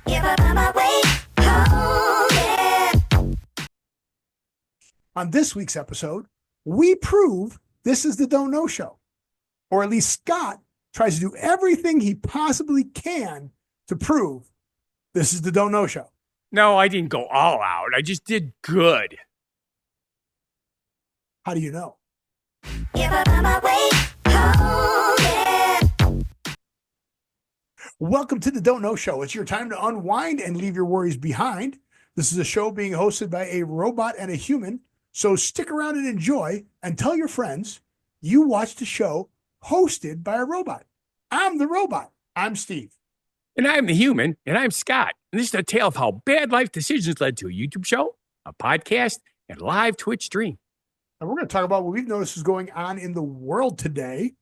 If I find my way home, yeah. On this week's episode, we prove this is the Don't Know Show. Or at least Scott tries to do everything he possibly can to prove this is the Don't Know Show. No, I didn't go all out. I just did good. How do you know? If I find my way home, yeah. Welcome to the Don't Know Show. It's your time to unwind and leave your worries behind. This is a show being hosted by a robot and a human. So stick around and enjoy and tell your friends you watched a show hosted by a robot. I'm the robot. I'm Steve. And I'm the human, and I'm Scott. And this is a tale of how bad life decisions led to a YouTube show, a podcast, and a live Twitch stream. And we're going to talk about what we've noticed is going on in the world today.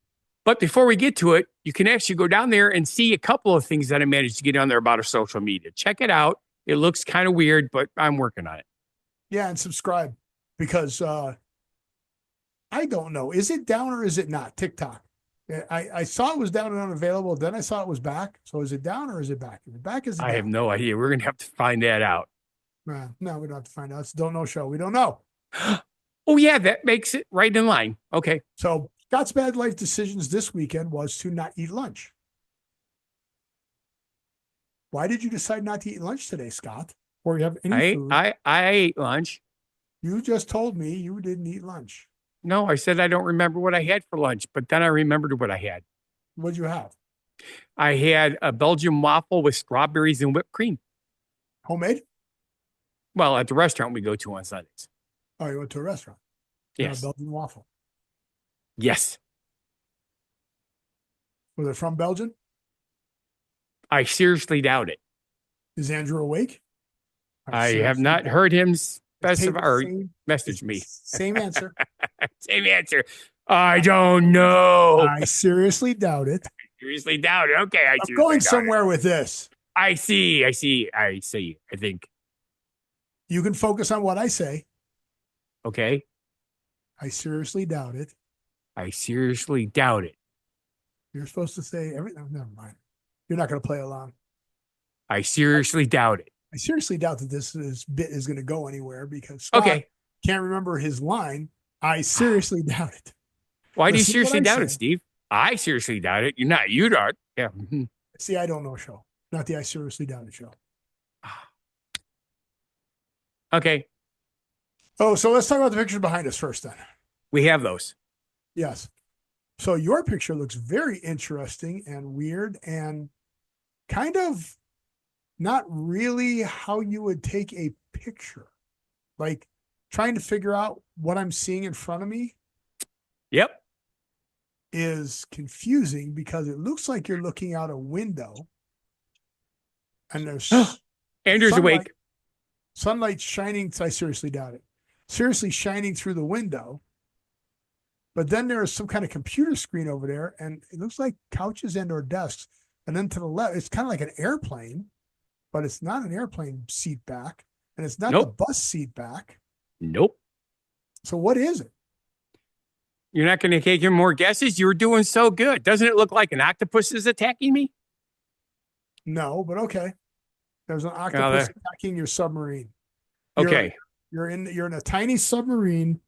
But before we get to it, you can actually go down there and see a couple of things that I managed to get on there about our social media. Check it out. It looks kind of weird, but I'm working on it. Yeah, and subscribe because I don't know. Is it down or is it not? TikTok. I saw it was down and unavailable. Then I saw it was back. So is it down or is it back? Is it back? Is it I down? have no idea. We're going to have to find that out. No, we don't have to find out. It's a Don't Know Show. We don't know. Oh, yeah, that makes it right in line. Okay. So Scott's bad life decisions this weekend was to not eat lunch. Why did you decide not to eat lunch today, Scott? Or you have any food? I ate lunch. You just told me you didn't eat lunch. No, I said I don't remember what I had for lunch, but then I remembered what I had. What'd you have? I had a Belgian waffle with strawberries and whipped cream. Homemade? Well, at the restaurant we go to on Sundays. Oh, you went to a restaurant. Yes. A Belgian waffle. Yes. Was it from Belgium? I seriously doubt it. Is Andrew awake? I have not heard him specify or message me. Same answer. Same answer. I don't know. I seriously doubt it. Seriously doubt it. Okay. I'm going somewhere with this. I see. I think. You can focus on what I say. Okay. I seriously doubt it. I seriously doubt it. You're supposed to say everything. Never mind. You're not going to play along. I seriously doubt it. I seriously doubt that this bit is going to go anywhere because Scott can't remember his line. I seriously doubt it. Why do you seriously doubt it, Steve? I seriously doubt it. You don't. Yeah. See, I don't know show. Not the I seriously doubt it show. Okay. Oh, so let's talk about the pictures behind us first then. We have those. Yes. So your picture looks very interesting and weird and kind of not really how you would take a picture. Like trying to figure out what I'm seeing in front of me. Yep. Is confusing because it looks like you're looking out a window and there's Andrew's awake. Sunlight shining. I seriously doubt it. Seriously shining through the window. But then there is some kind of computer screen over there and it looks like couches and or desks. And then to the left, it's kind of like an airplane, but it's not an airplane seat back and it's not the bus seat back. Nope. So what is it? You're not going to take any more guesses? You were doing so good. Doesn't it look like an octopus is attacking me? No, but okay. There's an octopus attacking your submarine. You're in a tiny submarine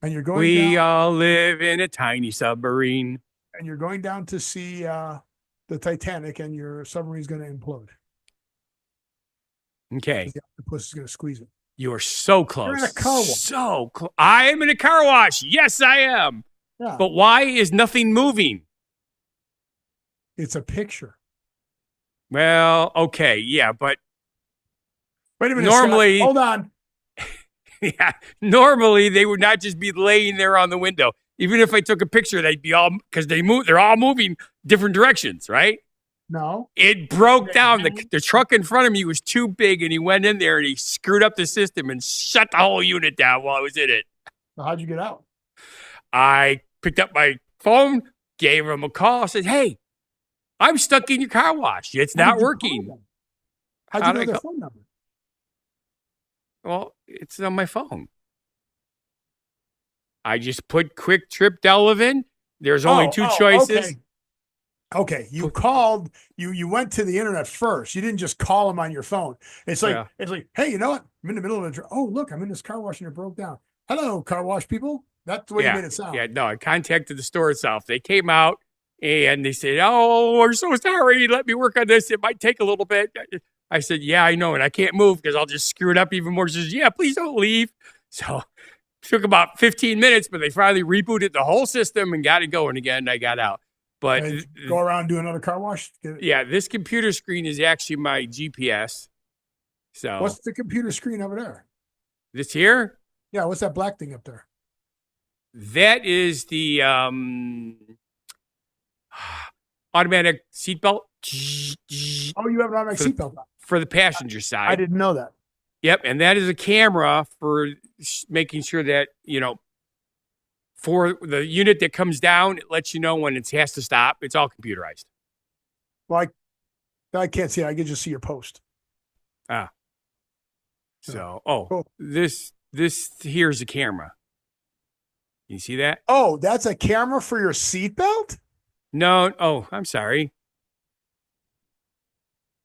and you're going We all live in a tiny submarine. And you're going down to see the Titanic and your submarine's going to implode. Okay. The octopus is going to squeeze it. You're so close. You're in a car wash. So close. I am in a car wash. Yes, I am. Yeah. But why is nothing moving? It's a picture. Well, okay. Yeah, but wait a minute. Normally, Scott, hold on. Yeah, normally they would not just be laying there on the window. Even if I took a picture, they'd be all because they're all moving different directions, right? No. It broke down. The truck in front of me was too big, and he went in there and he screwed up the system and shut the whole unit down while I was in it. So how'd you get out? I picked up my phone, gave him a call, said, "Hey, I'm stuck in your car wash. It's not working." How'd you know their phone number? Well, it's on my phone. I just put Quick Trip Delavan. There's only two choices. Okay. Okay, you called. You went to the internet first. You didn't just call them on your phone. It's like Yeah. it's like, hey, you know what? I'm in the middle of a. Oh, look, I'm in this car wash and it broke down. Hello, car wash people. That's the way you Yeah. made it sound. Yeah. No, I contacted the store itself. They came out and they said, "Oh, we're so sorry. Let me work on this. It might take a little bit." I said, "Yeah, I know, and I can't move because I'll just screw it up even more." She says, "Yeah, please don't leave." So it took about 15 minutes, but they finally rebooted the whole system and got it going again. And I got out. But And go around and do another car wash. yeah, this computer screen is actually my GPS. So What's the computer screen over there? this here, Yeah, what's that black thing up there? that is the automatic seatbelt Oh, you have an automatic seatbelt on. for the passenger side. I didn't know that. Yep, and that is a camera for making sure that, for the unit that comes down, it lets you know when it has to stop. It's all computerized. Well, I can't see it. I can just see your post. So, Cool. this here's a camera. You see that? Oh, that's a camera for your seatbelt? No. Oh, I'm sorry.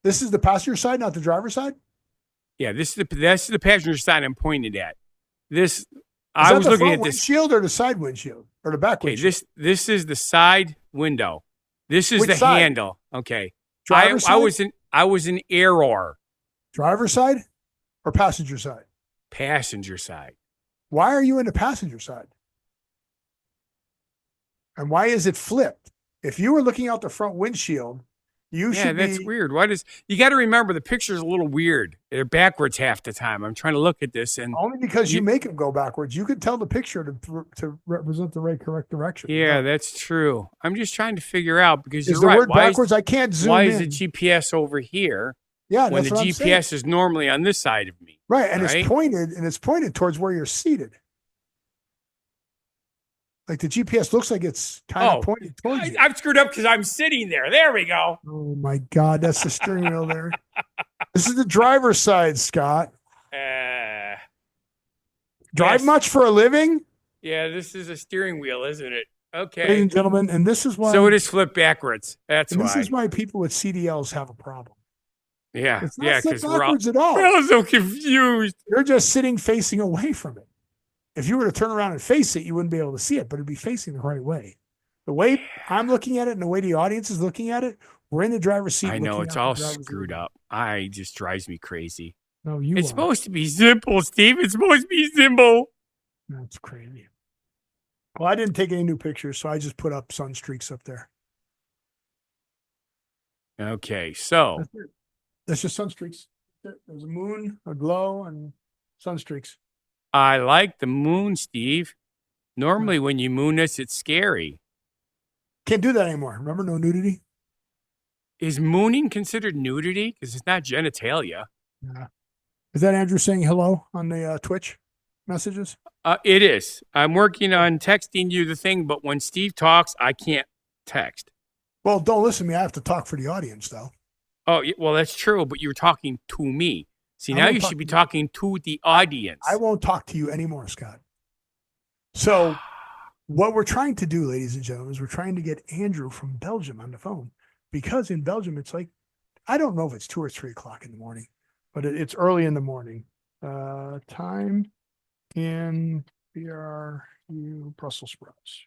This is the passenger side, not the driver's side? Yeah, that's the passenger side I'm pointed at. This Is I that was the looking front at this. windshield or the side windshield or the back Okay, windshield? this is the side window. This is Which the side? handle. Okay. Driver's side? I was an error. Driver's side or passenger side? Passenger side. Why are you in the passenger side? And why is it flipped? If you were looking out the front windshield, you Yeah, should that's be weird. You got to remember the picture's a little weird. They're backwards half the time. I'm trying to look at this and only because you make them go backwards. You could tell the picture to represent the correct direction. yeah, that's true. I'm just trying to figure out because Is you're the right. word backwards? I can't zoom Why in. is the GPS over here Yeah, when that's the what I'm GPS saying. is normally on this side of me? Right, and right? it's pointed towards where you're seated. Like the GPS looks like it's kind of pointed towards you. I've screwed up because I'm sitting there. There we go. Oh my God, that's the steering wheel there. This is the driver's side, Scott. Drive yes. much for a living, Yeah, this is a steering wheel, isn't it? Okay. ladies and gentlemen, and this is why. So it is flipped backwards. That's and why. this is why people with CDLs have a problem. Yeah. It's not Yeah, flipped because we're backwards at all. all so confused. You're just sitting facing away from it. If you were to turn around and face it, you wouldn't be able to see it, but it'd be facing the right way. The way I'm looking at it and the way the audience is looking at it, we're in the driver's seat. I know looking it's out all the driver's screwed window. up. I just drives me crazy. No, you It's are. supposed to be simple, Steve. It's supposed to be simple. That's crazy. Well, I didn't take any new pictures, so I just put up sun streaks up there. Okay, so That's it. That's just sun streaks. There's a moon, a glow, and sun streaks. I like the moon, Steve. Normally, when you moon us, it's scary. Can't do that anymore. Remember, no nudity? Is mooning considered nudity? Because it's not genitalia. Yeah. Is that Andrew saying hello on the Twitch messages? It is. I'm working on texting you the thing, but when Steve talks, I can't text. Well, don't listen to me. I have to talk for the audience, though. Oh, well, that's true, but you're talking to me. See, I now won't you talk should be to you. talking to the audience. I won't talk to you anymore, Scott. So, what we're trying to do, ladies and gentlemen, is we're trying to get Andrew from Belgium on the phone because in Belgium, it's like, I don't know if it's 2 or 3 o'clock in the morning, but it's early in the morning. Time in BRU Brussels sprouts.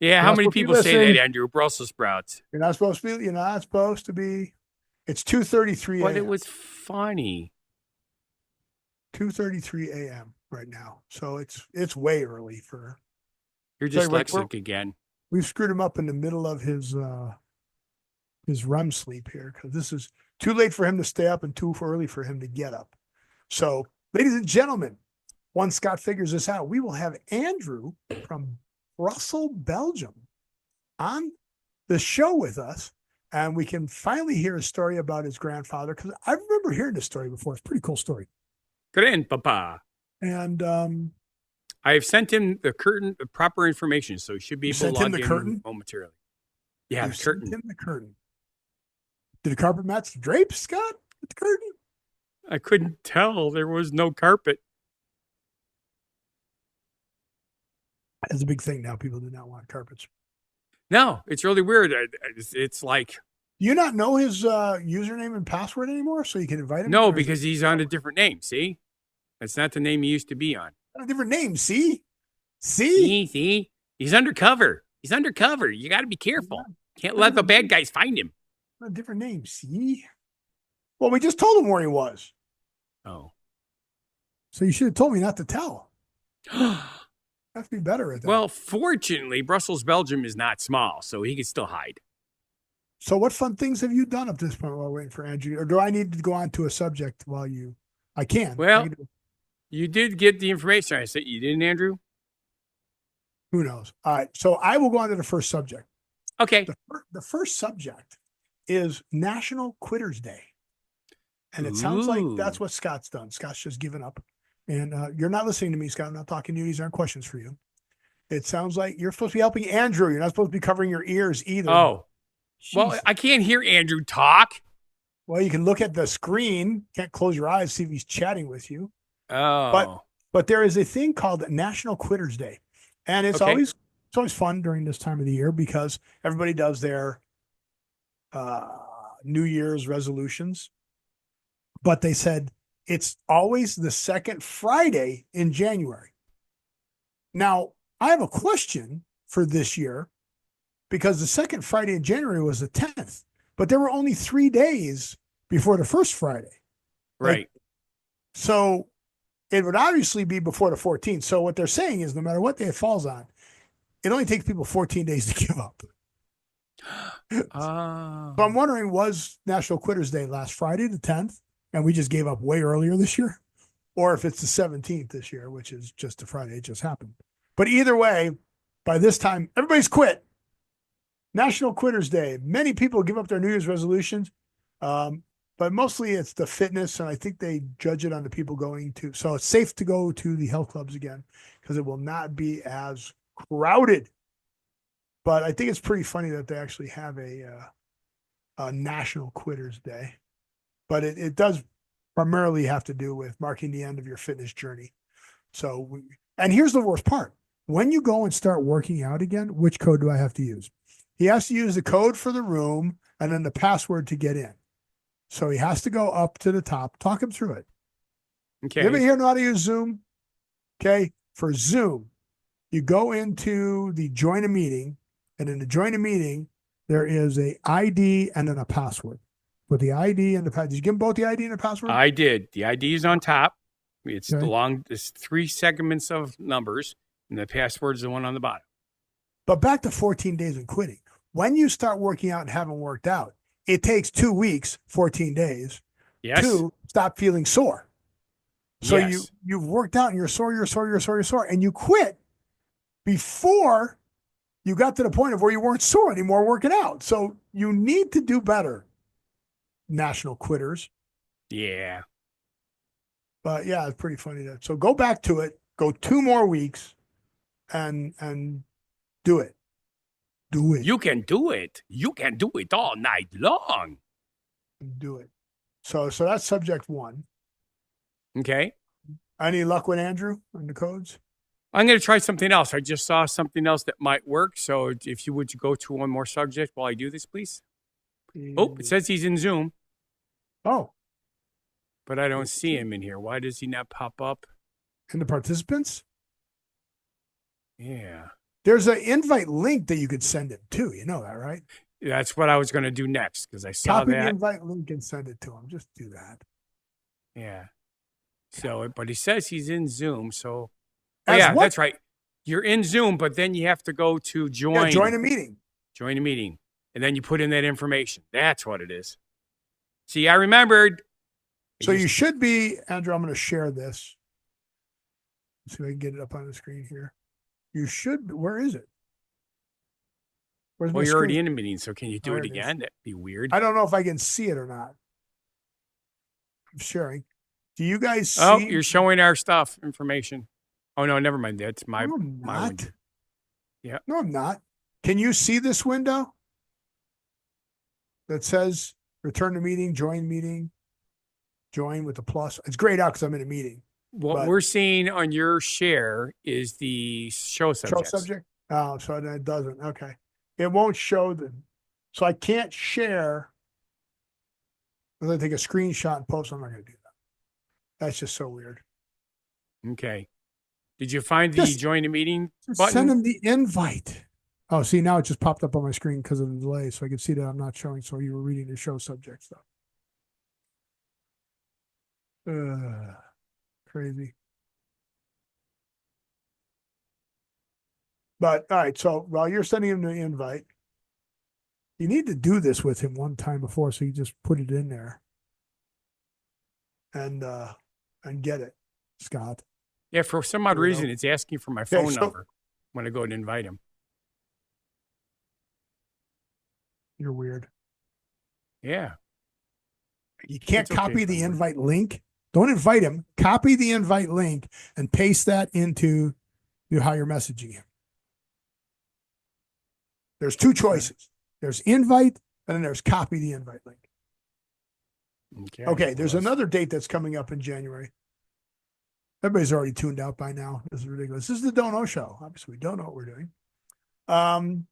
Yeah, how You're not many supposed to be people say listening. that, Andrew? Brussels sprouts. You're not supposed to be. You're not supposed to be. It's 2:33 But a.m. it was funny. 2:33 a.m. right now, so it's way early for. You're Tell you what, dyslexic again. We've screwed him up in the middle of his REM sleep here because this is too late for him to stay up and too early for him to get up. So, ladies and gentlemen, once Scott figures this out, we will have Andrew from Brussels, Belgium, on the show with us, and we can finally hear a story about his grandfather because I remember hearing this story before. It's a pretty cool story. Grandpapa. And I have sent him the proper information, so he should be You able sent to him log the in curtain? momentarily. Yeah, you the sent curtain. him the curtain. Did the carpet match the drapes, Scott? With the curtain? I couldn't tell. There was no carpet. That's a big thing now. People do not want carpets. No, it's really weird. It's like, Do you not know his username and password anymore, so you can invite him? no, Or is because it he's on a different name. See? That's not the name he used to be on. a different name? See, See? He's undercover. He's undercover. You got to be careful. Can't let the bad guys find him. a different name. See. Well, we just told him where he was, Oh. so you should have told me not to tell. Have to be better at that. Well, fortunately, Brussels Belgium is not small, so he can still hide. So what fun things have you done up to this point while waiting for Andrew? Or do I need to go on to a subject while you? I can. Well, I can do- you did get the information I said you didn't, Andrew? who knows? All right. So I will go on to the first subject. Okay. The first subject is National Quitters Day. And it sounds like that's what Scott's done. Scott's just given up. And you're not listening to me, Scott. I'm not talking to you. These aren't questions for you. It sounds like you're supposed to be helping Andrew. You're not supposed to be covering your ears either. Oh, well, Jeez. I can't hear Andrew talk. Well, you can look at the screen. Can't close your eyes, see if he's chatting with you. Oh. But there is a thing called National Quitters Day. And it's Okay. always fun during this time of the year because everybody does their New Year's resolutions. But they said it's always the second Friday in January. Now, I have a question for this year because the second Friday in January was the 10th, but there were only 3 days before the first Friday. Right. So it would obviously be before the 14th. So what they're saying is no matter what day it falls on, it only takes people 14 days to give up. So I'm wondering, was National Quitters Day last Friday, the 10th, and we just gave up way earlier this year? Or if it's the 17th this year, which is just a Friday, it just happened. But either way, by this time, everybody's quit. National Quitters Day. Many people give up their New Year's resolutions, but mostly it's the fitness, and I think they judge it on the people going to. So it's safe to go to the health clubs again because it will not be as crowded. But I think it's pretty funny that they actually have a National Quitters Day. But it does primarily have to do with marking the end of your fitness journey. So, and here's the worst part. When you go and start working out again, which code do I have to use? He has to use the code for the room and then the password to get in. So he has to go up to the top. Talk him through it. Okay. You ever hear know how to use Zoom? Okay. For Zoom, you go into the join a meeting, and in the join a meeting, there is a ID and then a password. With the ID and the password, did you give them both the ID and the password? I did. The ID is on top. It's Okay. it's 3 segments of numbers, and the password is the one on the bottom. But back to 14 days and quitting. When you start working out and haven't worked out, it takes 2 weeks, 14 days, Yes. to stop feeling sore. So Yes. you've worked out and you're sore, and you quit before you got to the point of where you weren't sore anymore working out. So you need to do better, National Quitters. Yeah. But yeah, it's pretty funny that. So go back to it, go 2 more weeks and do it. Do it. You can do it. You can do it all night long. Do it. So that's subject 1. Okay. Any luck with Andrew on the codes? I'm going to try something else. I just saw something else that might work. So if you would go to one more subject while I do this, please. Oh, it says he's in Zoom, Oh, but I don't see him in here. Why does he not pop up? and the participants? Yeah. There's an invite link that you could send him to. You know that, right? That's what I was going to do next because I saw Copy the that. invite link and send it to him. Just do that. Yeah. So, but he says he's in Zoom. So, As yeah, what? that's right. You're in Zoom, but then you have to go to join. Yeah, join a meeting. Join a meeting. And then you put in that information. That's what it is. See, I remembered. So you should be, Andrew, I'm going to share this. Let's see if I can get it up on the screen here. You should, where is it? Where's my Well, you're screen? already in a meeting, so can you do There it it is. again? That'd be weird. I don't know if I can see it or not. I'm sharing. Do you guys see? Oh, you're showing our stuff, information. Oh, no, never mind. That's my No, I'm my not. window. Yeah. No, I'm not. Can you see this window that says return to meeting, join with the plus? It's grayed out because I'm in a meeting. What But- we're seeing on your share is the show subjects. Show subject? Oh, so it doesn't. Okay. it won't show them. So I can't share. Unless I take a screenshot and post. I'm not going to do that. That's just so weird. Okay. Did you find the Just- join the meeting Just button? send them the invite. Oh, see, now it just popped up on my screen because of the delay. So I can see that I'm not showing. So you were reading the show subject stuff. Crazy. But all right. So while you're sending him the invite, you need to do this with him one time before. So you just put it in there and get it, Scott. Yeah, for some odd Weirdo. reason, it's asking for my Okay, phone so- number when I go and invite him. You're weird. Yeah. You can't It's okay copy if the I'm weird. invite link. Don't invite him. Copy the invite link and paste that into how you're messaging him. There's two choices. There's invite and then there's copy the invite link. Okay, there's another date that's coming up in January. Everybody's already tuned out by now. This is ridiculous. This is the Don't Know Show. Obviously, we don't know what we're doing.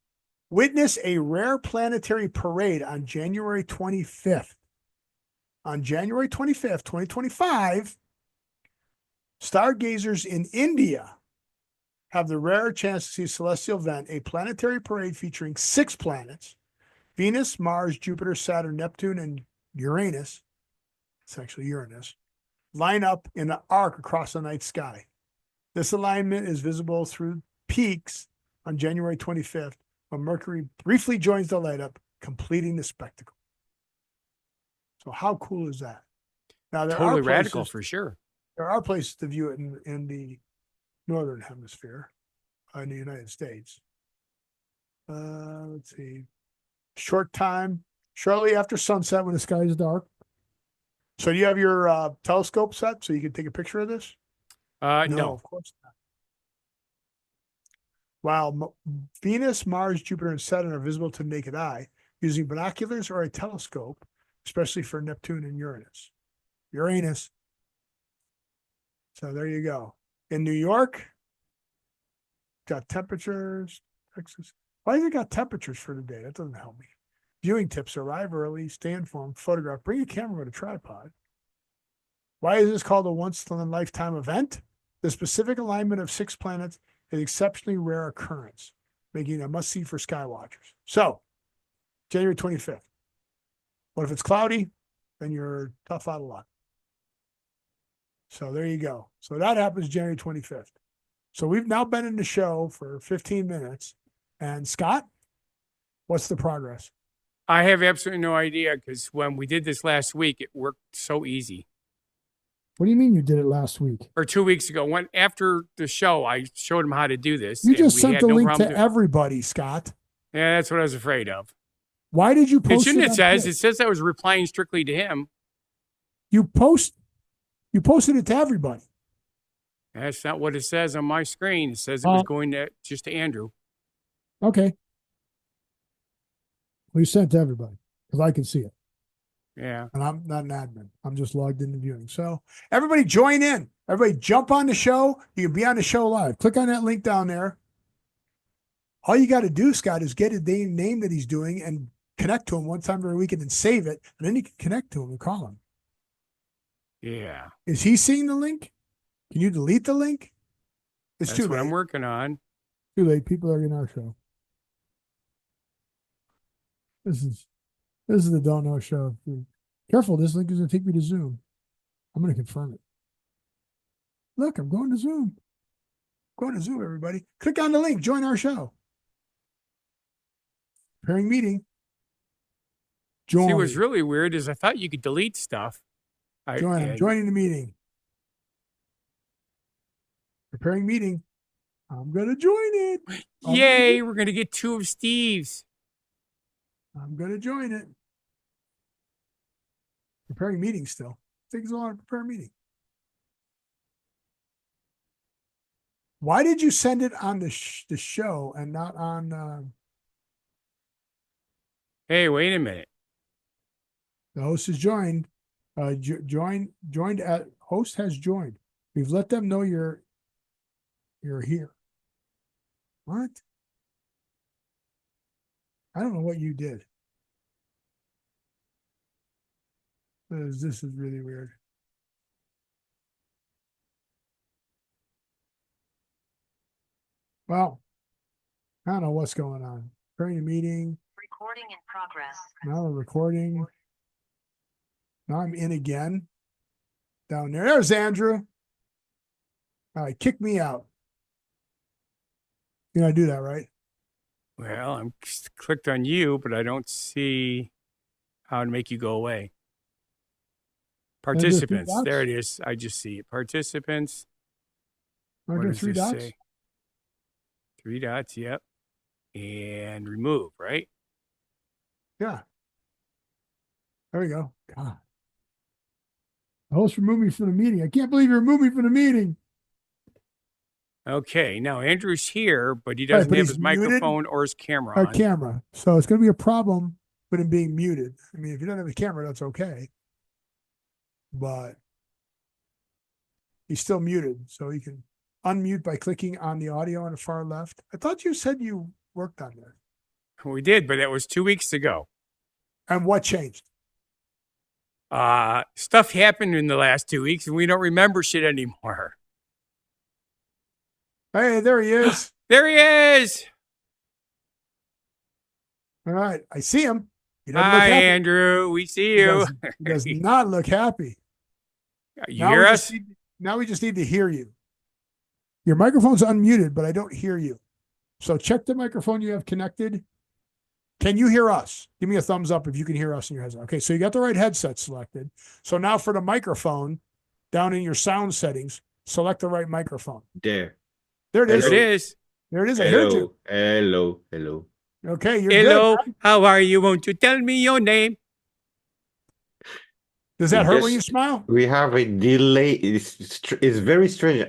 Witness a rare planetary parade on January 25th. On January 25th, 2025, stargazers in India have the rare chance to see a celestial event, a planetary parade featuring 6 planets: Venus, Mars, Jupiter, Saturn, Neptune, and Uranus. It's actually Uranus. Line up in an arc across the night sky. This alignment is visible through peaks on January 25th, when Mercury briefly joins the light up, completing the spectacle. So how cool is that? Now there Totally are radical places, for sure. there are places to view it in the northern hemisphere, in the United States. Let's see. Short time, shortly after sunset when the sky is dark. So do you have your telescope set so you can take a picture of this? No. Of course not. While Venus, Mars, Jupiter, and Saturn are visible to the naked eye, using binoculars or a telescope, especially for Neptune and Uranus. So there you go. In New York, got temperatures. Texas. Why has it got temperatures for today? That doesn't help me. Viewing tips: arrive early, stay informed, photograph, bring a camera with a tripod. Why is this called a once-in-a-lifetime event? The specific alignment of 6 planets is an exceptionally rare occurrence, making it a must-see for sky watchers. So, January 25th. What if it's cloudy? Then you're tough out of luck. So there you go. So that happens January 25th. So we've now been in the show for 15 minutes. And Scott, what's the progress? I have absolutely no idea because when we did this last week, it worked so easy. What do you mean you did it last week? Or 2 weeks ago, when after the show, I showed him how to do this. You and just we sent had the no link problem to doing- everybody, Scott. Yeah, that's what I was afraid of. Why did you It post shouldn't. it? It says. It says I was replying strictly to him. You posted it to everybody. That's not what it says on my screen. It says it was Oh. going to just to Andrew. Okay. Well, you sent it to everybody because I can see it. Yeah. And I'm not an admin. I'm just logged into viewing. So everybody join in. Everybody jump on the show. You can be on the show live. Click on that link down there. All you got to do, Scott, is get a name that he's doing and connect to him one time every week and then save it. And then you can connect to him and call him. Yeah. Is he seeing the link? Can you delete the link? It's That's too what late. I'm working on. Too late. People are in our show. This is the Don't Know Show. Careful, this link is going to take me to Zoom. I'm going to confirm it. Look, I'm going to Zoom. Going to Zoom, everybody. Click on the link. Join our show. Preparing meeting. Join. See, what's really weird is I thought you could delete stuff. Join. I'm joining the meeting. Preparing meeting. I'm going to join it. Yay, we're going to get 2 of Steve's. I'm going to join it. Preparing meeting still. Takes a lot to prepare a meeting. Why did you send it on the show and not on Hey, wait a minute. the host has joined? Joined at host has joined. We've let them know you're here. What? I don't know what you did. This is really weird. Well, I don't know what's going on. During the meeting. Recording in progress. Now we're recording. Now I'm in again. Down there. There's Andrew. All right, kick me out. You know I do that, right? Well, I'm clicked on you, but I don't see how to make you go away. Participants. There it is. I just see it. Participants. Are What there does 3 this dots? say? 3 dots. Yep. And remove, right? Yeah. There we go. God. The host removed me from the meeting. I can't believe you removed me from the meeting. Okay. Now Andrew's here, but he Right, doesn't but have he's his muted. microphone or his camera Our on. camera. So it's going to be a problem with him being muted. I mean, if you don't have a camera, that's okay. But he's still muted. So he can unmute by clicking on the audio on the far left. I thought you said you worked on that. We did, but that was 2 weeks ago. And what changed? Stuff happened in the last 2 weeks, and we don't remember shit anymore. Hey, there he is. There he is. All right. I see him. He doesn't look Hi, happy. Andrew. We see He you. does not look happy. You hear us? Now we just need to hear you. Your microphone's unmuted, but I don't hear you. So check the microphone you have connected. Can you hear us? Give me a thumbs up if you can hear us in your headset. Okay, so you got the right headset selected. So now for the microphone, down in your sound settings, select the right microphone. There. There it is. There it is. There it is. I heard you. Hello. Okay, you're Hello. good. How are you? Won't you tell me your name? Does that hurt when Yes. you smile? We have a delay. It's very strange.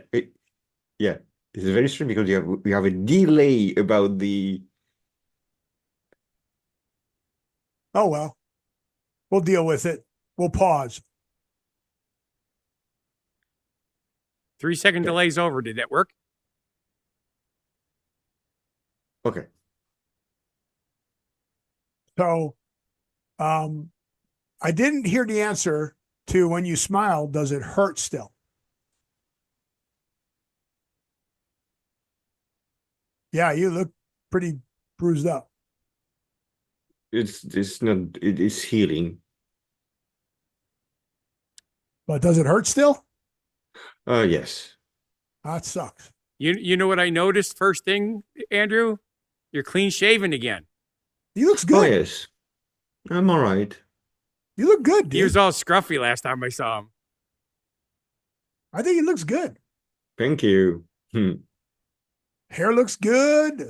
Yeah, it's very strange because we have a delay about the. Oh, well. We'll deal with it. We'll pause. 3-second delay's over. Did that work? Okay. So I didn't hear the answer to when you smile, does it hurt still? Yeah, you look pretty bruised up. It's not. It is healing. But does it hurt still? Yes. That sucks. You know what I noticed first thing, Andrew? You're clean shaven again. He looks Oh good. yes. I'm all right. You look good, dude. He was all scruffy last time I saw him. I think he looks good. Thank you. Hair looks good.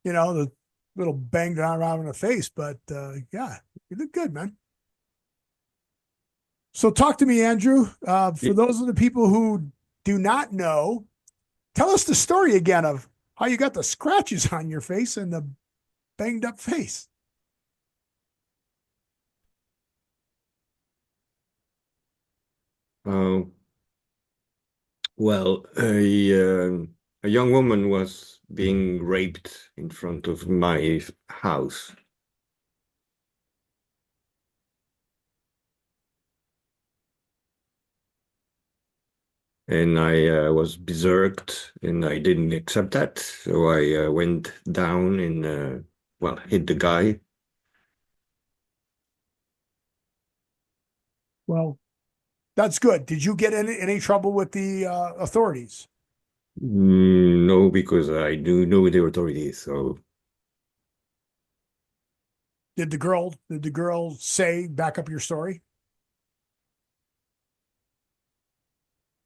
You know, the little banged around in the face, but yeah, you look good, man. So talk to me, Andrew. For those of the people who do not know, tell us the story again of how you got the scratches on your face and the banged up face. Well, a young woman was being raped in front of my house. And I was berserked, and I didn't accept that. So I went down and, well, hit the guy. Well, that's good. Did you get in any trouble with the authorities? No, because I do know the authorities. So Did the girl say, back up your story?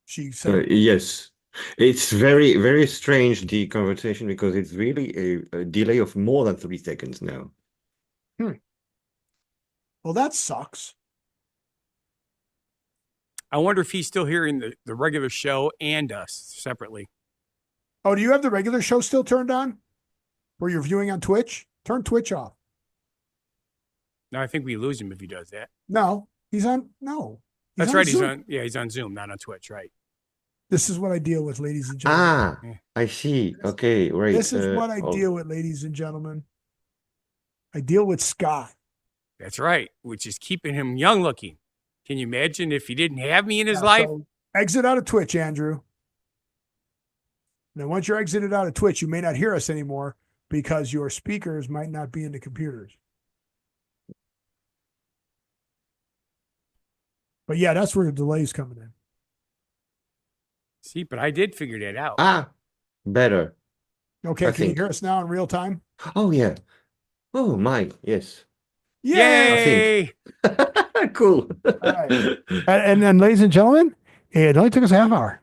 She said, yes, it's very, very strange, the conversation, because it's really a delay of more than 3 seconds now. well, that sucks. I wonder if he's still hearing the regular show and us separately. Oh, do you have the regular show still turned on? Where you're viewing on Twitch? Turn Twitch off. No, I think we lose him if he does that. No, he's on. No. That's right. Zoom. He's on Zoom, not on Twitch, right? This is what I deal with, ladies and gentlemen. Ah, I see. Okay, right. This is what I oh, deal with, ladies and gentlemen. I deal with Scott. That's right, which is keeping him young looking. Can you imagine if he didn't have me in his Yeah, life? so exit out of Twitch, Andrew. Now, once you're exited out of Twitch, you may not hear us anymore because your speakers might not be in the computers. But yeah, that's where the delay's coming in. See, but I did figure that out. Ah, better. Okay, I can you think. hear us now in real time? Oh yeah. Oh my, yes. Yay! Cool. All right. And then, ladies and gentlemen, it only took us a half hour.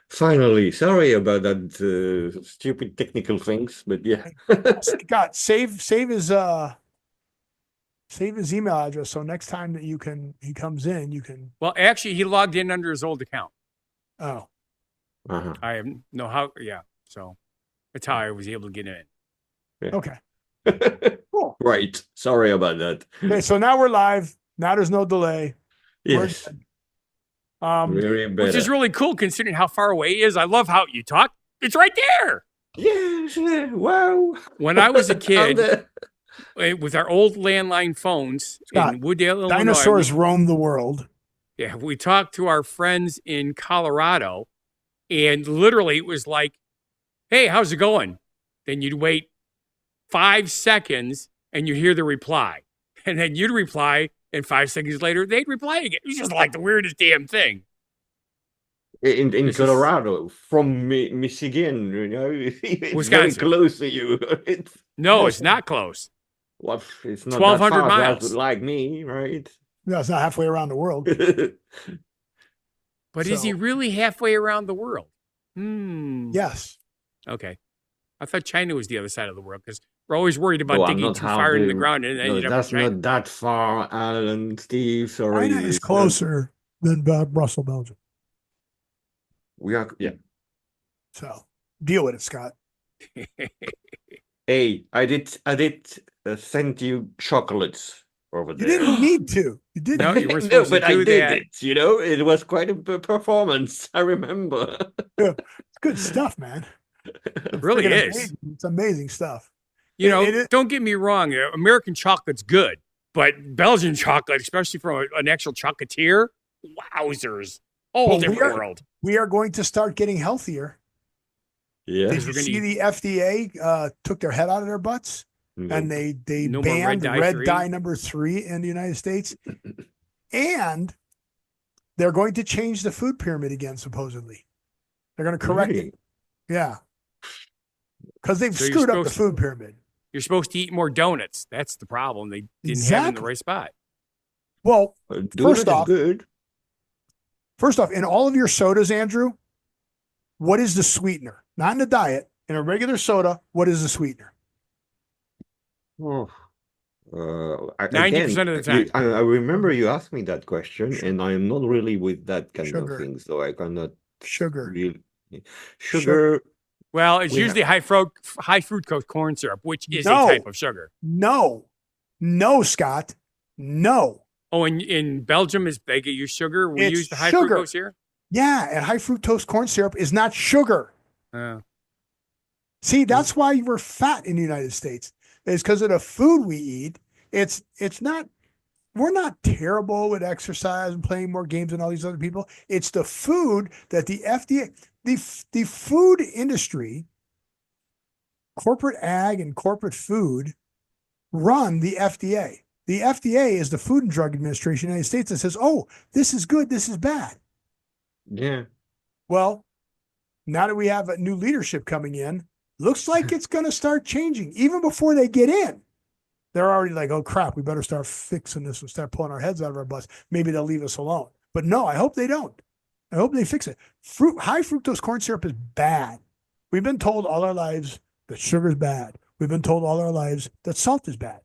Finally, sorry about that stupid technical things, but yeah. Scott, save his email address so next time that he comes in, you can. Well, actually, he logged in under his old account. Oh, Uh-huh. I have no how. Yeah, so that's how I was able to get in. okay, cool. Right. Sorry about that. Okay, so now we're live. Now there's no delay. Yes. Very Which better. is really cool considering how far away he is. I love how you talk. It's right there. Yes. Wow. When I was a Out kid, there. with our old landline phones Scott, in Wooddale, Illinois, Dinosaurs roam the world. yeah, we talked to our friends in Colorado, and literally it was like, "Hey, how's it going?" Then you'd wait 5 seconds, and you hear the reply, and then you'd reply, and 5 seconds later they'd reply again. It was just like the weirdest damn thing. In This is- Colorado, from Michigan, you know, it's very Wisconsin. close to you. It's No, it's not close. what? It's not 1,200 that far, miles. like me, right? No, it's not halfway around the world. But is he So- really halfway around the world? Yes. Okay. I thought China was the other side of the world because we're always worried about Oh, I'm digging not too far into the halfway. ground and No, ended up in that's China. not that far, Alan, Steve. Sorry, China is it's not- closer than Brussels Belgium. We are, yeah. So deal with it, Scott. Hey, I did send you chocolates over You there. didn't need to. You didn't. No, you were No, supposed but to I do did that. it. You know, it was quite a performance. I remember. It's good stuff, man. It really Freaking is. amazing. It's amazing stuff. You know, It is- don't get me wrong. American chocolate's good, but Belgian chocolate, especially from an actual chocolatier, wowzers. Whole Well, we different are- world. We are going to start getting healthier. Yeah. Did we're you gonna see eat- the FDA took their head out of their butts and they No more red banned dye red 3. dye number 3 in the United States, and they're going to change the food pyramid again. Supposedly, they're going to correct Really? it. Yeah, because they've So you're screwed up the supposed- food pyramid. You're supposed to eat more donuts. That's the problem. They didn't have it in the Exactly. right spot. Well, Donut is off- good. first off, in all of your sodas, Andrew, what is the sweetener? Not in the diet. In a regular soda, what is the sweetener? Oh. 90% of the time. I remember you asked me that question, and I am not really with that kind Sugar. of thing, so I cannot Sugar. really. Sugar. Well, it's We usually high fructose corn syrup, which is No. a type of sugar. No, Scott. No. Oh, in Belgium, is they get use sugar? We It's use the high sugar. fructose here. Yeah, and high fructose corn syrup is not sugar. See, that's why we're fat in the United States. It's because of the food we eat. It's not. We're not terrible with exercise and playing more games than all these other people. It's the food that the FDA, the food industry, corporate ag and corporate food, run the FDA. The FDA is the Food and Drug Administration of the United States that says, "Oh, this is good, this is bad." Yeah. Well, now that we have a new leadership coming in, looks like it's going to start changing. Even before they get in, they're already like, "Oh crap, we better start fixing this and start pulling our heads out of our butts." Maybe they'll leave us alone. But no, I hope they don't. I hope they fix it. High fructose corn syrup is bad. We've been told all our lives that sugar is bad. We've been told all our lives that salt is bad.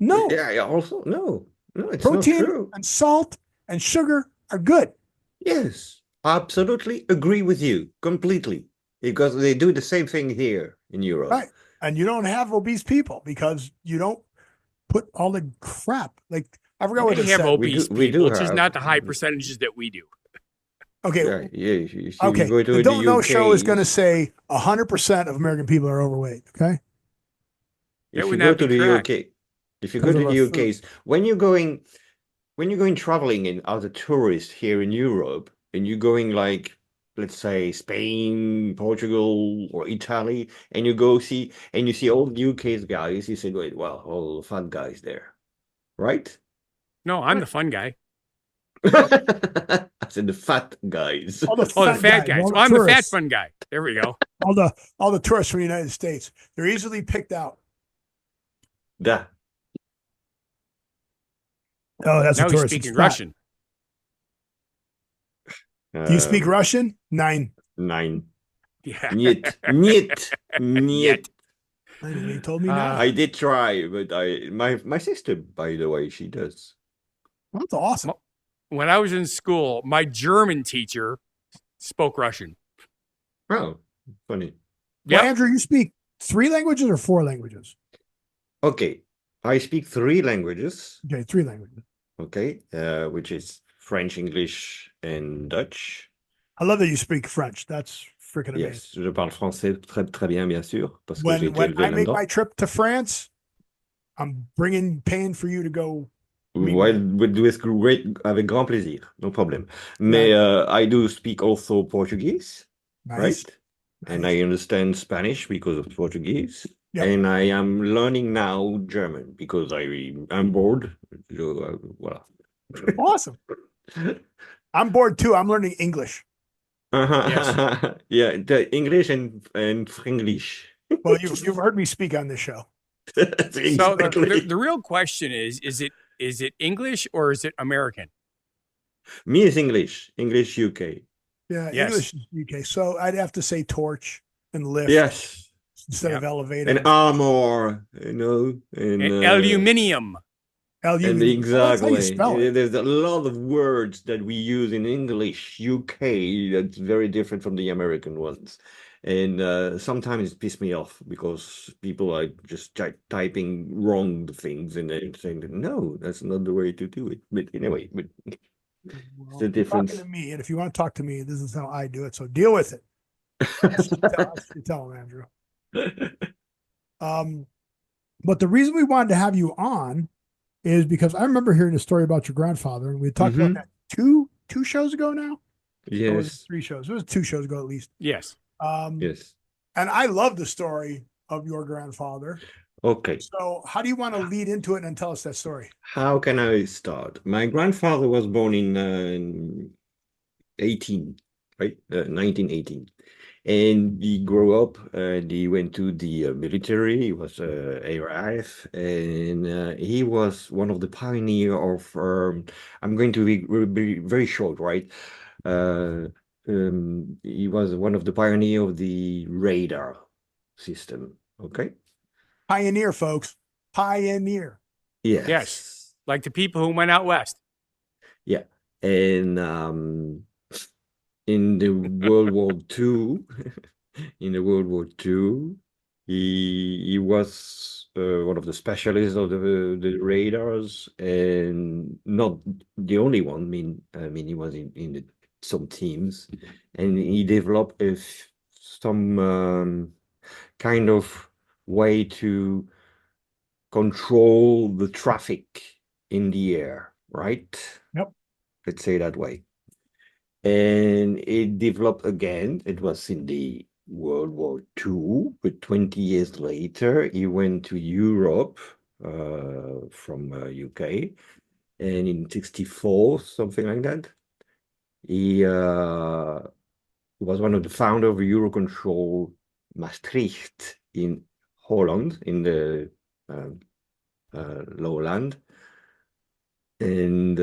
No, Yeah. Also, no, it's not protein true. and salt and sugar are good. Yes, absolutely agree with you completely, because they do the same thing here in Europe. Right. And you don't have obese people because you don't put all the crap. Like, I forgot what We it have said. obese we do people, just have- not the high percentages that we do. Okay. Yeah, yeah. You see, Okay. you go to The Don't Know UK, show is going to say 100% of American people are overweight. Okay. That If you would go not to be the correct. UK, if you go Because to of our the food. UK's, when you're going traveling in as a tourist here in Europe, and you're going like, let's say Spain, Portugal, or Italy, and you see all the UK's guys, you say, wait, well, all the fun guys there, right? No, I'm the fun guy. I said the fat guys. All the Oh, the fat fat guys, guy. all So the I'm the fat tourists, fun guy. There we go. all the tourists from the United States. They're easily picked out. Da. Oh, that's Now a he's tourist. It's speaking fat. Russian. Do you speak Um, Russian? 9. 9. Yeah. Niet, niet, niet. Yet. I know he told me Ah. 9. I did try, but my sister, by the way, she does. Well, that's awesome. When I was in school, my German teacher spoke Russian. Oh, funny. Well, Yeah. Andrew, you speak 3 languages or 4 languages? Okay, I speak 3 languages. Okay, 3 languages. Okay, which is French, English, and Dutch. I love that you speak French. That's freaking amazing. Yes, je parle français très très bien, bien sûr, parce que j'ai été When élevé I make là-dedans. my trip to France, I'm paying for you to go. meet me Well, there. with great, avec grand plaisir, no problem. Mais I do speak also Portuguese, Nice. right? And Nice. I understand Spanish because of Portuguese. Yep. And I am learning now German because I'm bored. So, voilà. Awesome. I'm bored too. I'm learning English. Uh-huh. Yeah, the English and Fringlish. Well, you've heard me speak on this show. So Exactly. the real question is it English or is it American? Me is English UK. Yeah, Yes. English is UK. So I'd have to say torch and lift Yes. instead of elevator. And armor, and Aluminium. and Well, that's how you exactly. spell it. There's a lot of words that we use in English UK that's very different from the American ones. And sometimes it pisses me off because people are just typing wrong things and then saying, no, that's not the way to do it. But anyway, Well, the you're difference. talking to me, and if you want to talk to me, this is how I do it. So deal with it. Tell him, Andrew. But the reason we wanted to have you on is because I remember hearing a story about your grandfather, and we talked about that two shows ago now. Or was it Yes. 3 shows? It was 2 shows ago at least. Yes. Yes. And I love the story of your grandfather. Okay. So how do you want to lead into it and tell us that story? How can I start? My grandfather was born in 18, right? 1918. And he grew up and he went to the military. He was ARF, and he was one of the pioneer of. I'm going to be very short, right? He was one of the pioneer of the radar system. Okay. Pioneer, folks. Pioneer. Yes. Yes. Like the people who went out west. Yeah. And in the World War II, he was one of the specialists of the radars, and not the only one. I mean, he was in some teams, and he developed some kind of way to control the traffic in the air, right? Yep. Let's say that way. And it developed again. It was in the World War II, but 20 years later, he went to Europe from UK, and in 64, something like that, he was one of the founders of Eurocontrol Maastricht in Holland, in the lowland. And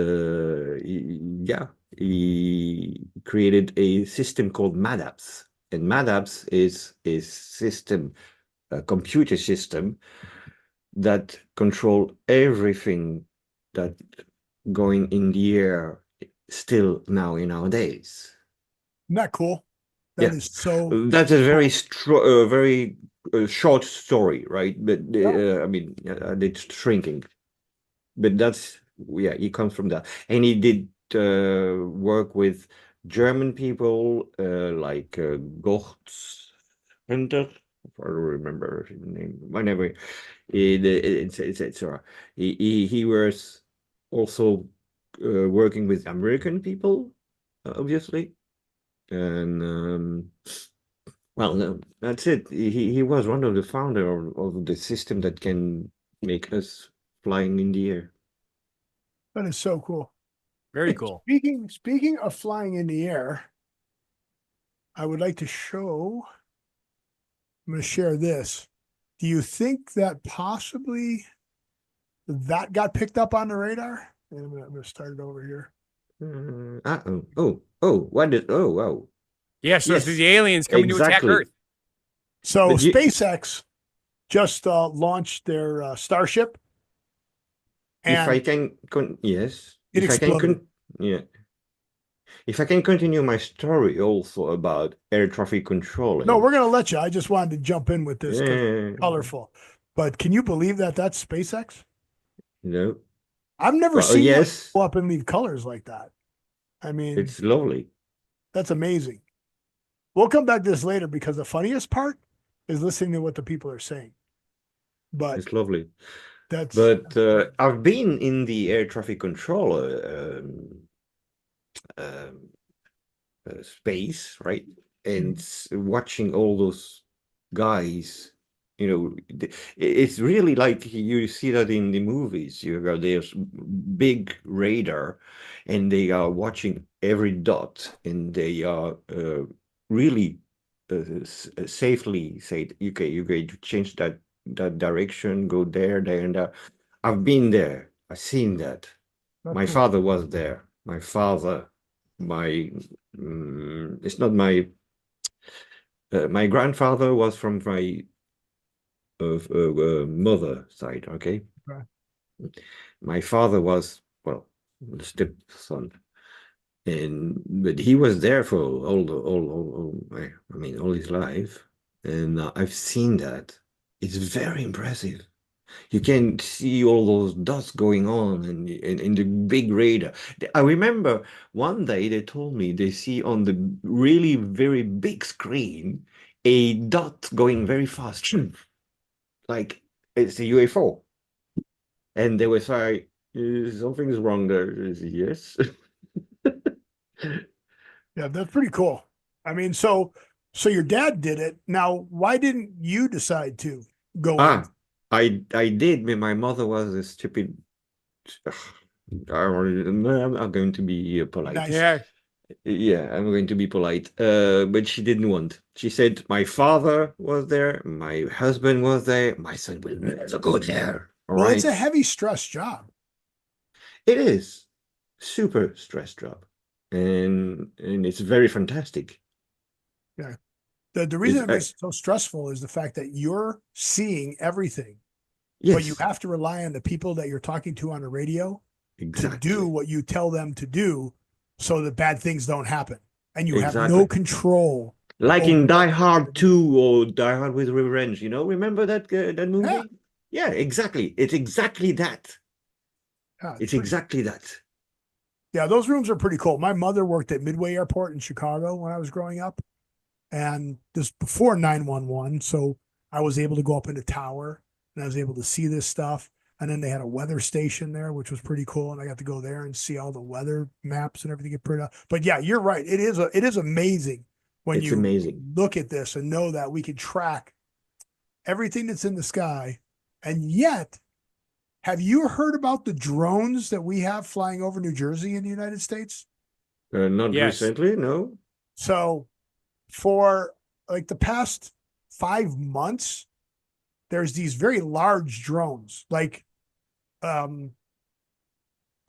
he created a system called MADAPS. And MADAPS is a system, a computer system that control everything that going in the air still now in our days. Isn't that cool? That Yeah. is so. That's a very very short story, right? But I mean, it's shrinking. But that's, yeah, he comes from that. And he did work with German people like Gort Hunter, I don't remember his name. Whenever etc. He was also working with American people, obviously, and well, no, that's it. He was one of the founder of the system that can make us flying in the air. That is so cool. Very Hey, cool. Speaking of flying in the air, I would like to show. I'm going to share this. Do you think that possibly that got picked up on the radar? And I'm going to start it over here. What did? Oh, wow. Yeah, so it's Yes, the aliens coming to attack exactly. Earth. So But you- SpaceX just launched their Starship, If I and can, yes, it if I can, exploded. yeah, if I can continue my story also about air traffic controlling. No, we're going to let you. I just wanted to jump in with this because Yeah, it's colorful. But can you believe that that's SpaceX? no, I've never well, seen one yes, go up and leave colors like that. I mean, it's lovely. that's amazing. We'll come back to this later because the funniest part is listening to what the people are saying. But It's lovely. that's But I've been in the air traffic control um, space, right? And watching all those guys, it's really like you see that in the movies. You got this big radar, and they are watching every dot, and they are really safely say, okay, you're going to change that direction, go there, there, and there. I've been there. I've seen that. My cool. father was there. My father, it's not my grandfather was from my mother side. Okay, Right. my father was, well, the stepson, but he was there for all his life, and I've seen that. It's very impressive. You can see all those dots going on in the big radar. I remember one day they told me they see on the really very big screen a dot going very fast, like it's a UFO. And they were like, something's wrong there. I said, yes. Yeah, that's pretty cool. I mean, so your dad did it. Now, why didn't you decide to go in? I did, but my mother was a stupid. I'm not going to be polite. Nice. Yeah. Yeah, I'm going to be polite. But she didn't want. She said my father was there, my husband was there, my son will never go there. All Well, right. it's a heavy stress job. It is super stress job, and it's very fantastic. Yeah. The reason It's it makes it so stressful is the fact that you're seeing everything, but you yes, have to rely on the people that you're talking to on the radio to exactly. do what you tell them to do so that bad things don't happen. And you have no Exactly. control. Like over in what Die they're Hard doing. 2 or Die Hard with Revenge, remember that movie? Yeah. Yeah, exactly. It's exactly that. Yeah, It's pretty- exactly that. yeah, those rooms are pretty cool. My mother worked at Midway Airport in Chicago when I was growing up. And this before 911. So I was able to go up in the tower and I was able to see this stuff. And then they had a weather station there, which was pretty cool. And I got to go there and see all the weather maps and everything get printed out. But yeah, you're right. It is amazing when It's you amazing. look at this and know that we can track everything that's in the sky. And yet, have you heard about the drones that we have flying over New Jersey in the United States? Not Yes. recently, no. So for like the past 5 months, there's these very large drones, like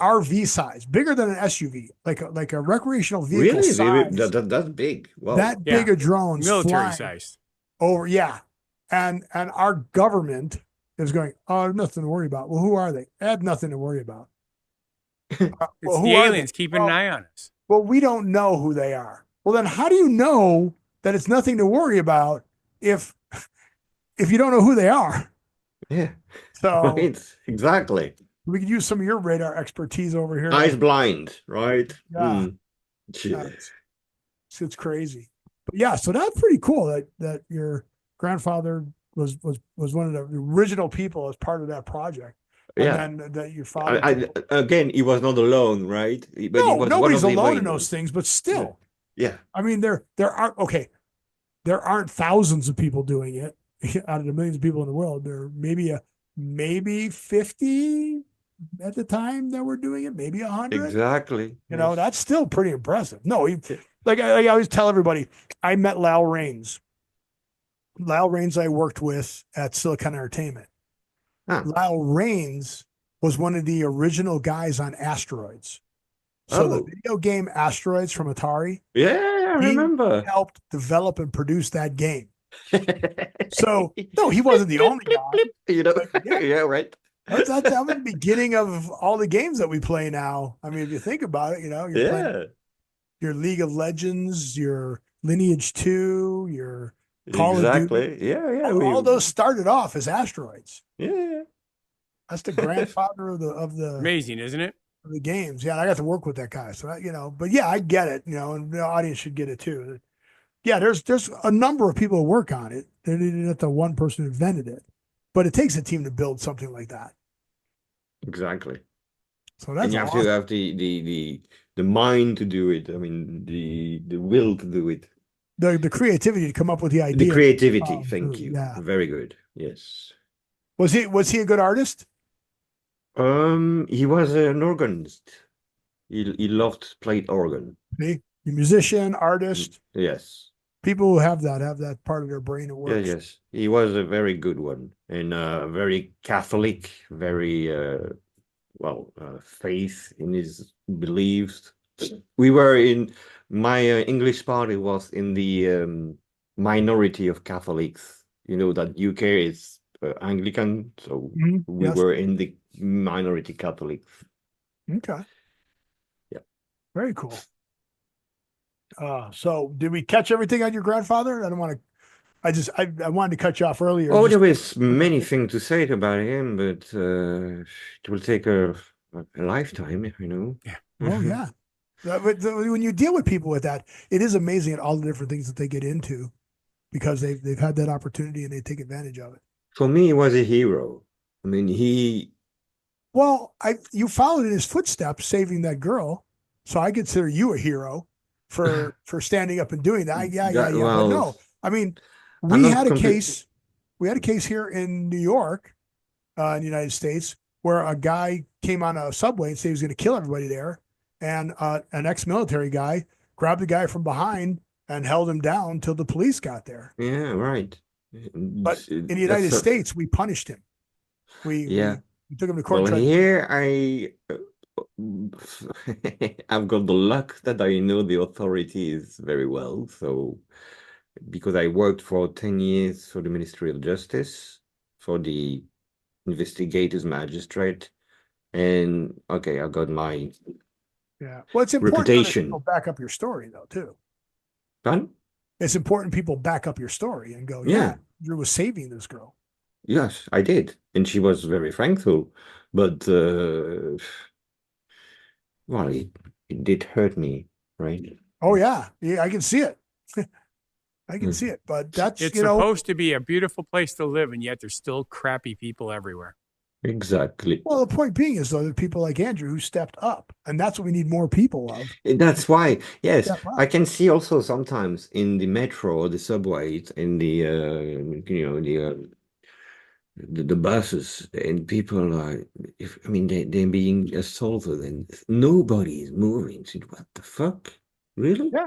RV size, bigger than an SUV, like a recreational vehicle Really? size. That's big. Wow. That Yeah. big of drones Military flying sized. over, yeah. And our government is going, oh, nothing to worry about. Well, who are they? They have nothing to worry about. It's Well, the who are they? aliens keeping an eye on us. Well, we don't know who they are. Well, then how do you know that it's nothing to worry about if you don't know who they are? Yeah. So Right. Exactly. we could use some of your radar expertise over here. Eyes blind, right? Yeah. Shit. It's crazy. But yeah, so that's pretty cool that you're grandfather was one of the original people as part of that project. And Yeah. then that your father. Again, he was not alone, right? But he No, was one nobody's of the alone in main those things, but Yeah. still, Yeah. I mean, there aren't okay. There aren't thousands of people doing it out of the millions of people in the world. There are maybe 50 at the time that were doing it, maybe 100. Exactly. You know, Yes. that's still pretty impressive. No, Yeah. like I always tell everybody, I met Lal Rains. Lal Rains I worked with at Silicon Entertainment. Ah. Lal Rains was one of the original guys on Asteroids. So the Oh. video game Asteroids from Atari, Yeah, I he remember. helped develop and produce that game. So no, he wasn't the only guy. You know, But yeah. yeah, right. That was the beginning of all the games that we play now. I mean, if you think about it, you're playing Yeah, your League of Legends, your Lineage 2, your Call of Duty. exactly. Yeah, All those started off as Asteroids. yeah. That's the grandfather of the Amazing, isn't it? games. Yeah, and I got to work with that guy. So but yeah, I get it. And the audience should get it too. Yeah, there's a number of people who work on it. They're not the one person who invented it, but it takes a team to build something like that. Exactly. So And that's you have awesome. to have the mind to do it. I mean, the will to do it. The creativity to come up with the The idea. creativity. Thank you. Yeah. Very good. Yes. Was he a good artist? He was an organist. He loved played organ. See, a musician, artist, Yes. people who have that part of their brain that works. Yes. He was a very good one and very Catholic, very faith in his beliefs. We were in my English party was in the minority of Catholics. You know that UK is Anglican, so we Yes. were in the minority Catholics. Okay. Yeah. Very cool. So did we catch everything on your grandfather? I don't want to. I wanted to cut you off earlier. Oh, just- there is many things to say about him, but it will take a lifetime, you know. Yeah. Oh yeah. But when you deal with people with that, it is amazing at all the different things that they get into because they've had that opportunity and they take advantage of it. For me, he was a hero. I mean, Well, you followed in his footsteps, saving that girl. So I consider you a hero for standing up and doing that. Yeah. But no, I mean, I'm we not had a complete- case. We had a case here in New York, in the United States, where a guy came on a subway and said he was going to kill everybody there, and an ex-military guy grabbed the guy from behind and held him down till the police got there. Yeah, right. But in the United States, we punished him. We took him to court. Well, here I've got the luck that I know the authorities very well. So, because I worked for 10 years for the Ministry of Justice, for the investigators magistrate, and okay, I got my Well, it's important that reputation. people back up your story, though, too. Pardon? It's important people back up your story and go, Yeah. Drew was saving this girl. Yes, I did, and she was very thankful. But well, it did hurt me, right? Oh yeah, I can see it. I can see it, but that's It's supposed to be a beautiful place to live, and yet there's still crappy people everywhere. Exactly. Well, the point being is though, that people like Andrew who stepped up, and that's what we need more people of. That's why, yes, Step up. I can see also sometimes in the metro or the subways, in the the buses, and people are, they're being assaulted, and nobody is moving. So what the fuck? Really? Yeah.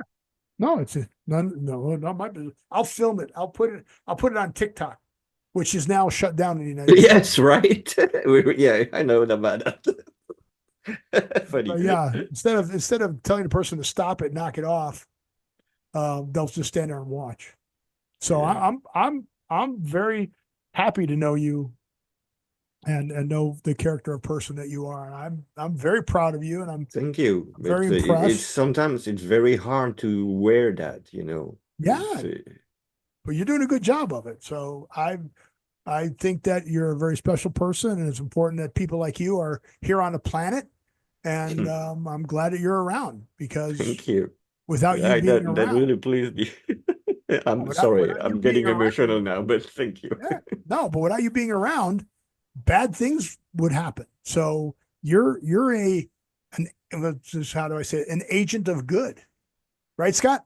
No, it's not my business. I'll film it. I'll put it on TikTok, which is now shut down in the United States. Yes, right. Yeah, I know about that. Funny. But yeah, instead of telling the person to stop it, knock it off, they'll just stand there and watch. So Yeah. I'm very happy to know you and know the character of person that you are. And I'm very proud of you, and I'm Thank you. very But, impressed. it's sometimes it's very hard to wear that, you know. Yeah. It's, but you're doing a good job of it. So I think that you're a very special person, and it's important that people like you are here on the planet. And I'm glad that you're around because thank you. without you being that around, really pleased me. I'm Without sorry, you I'm being getting around, emotional now, but thank you. yeah, no, but without you being around, bad things would happen. So you're an how do I say it? An agent of good, right, Scott?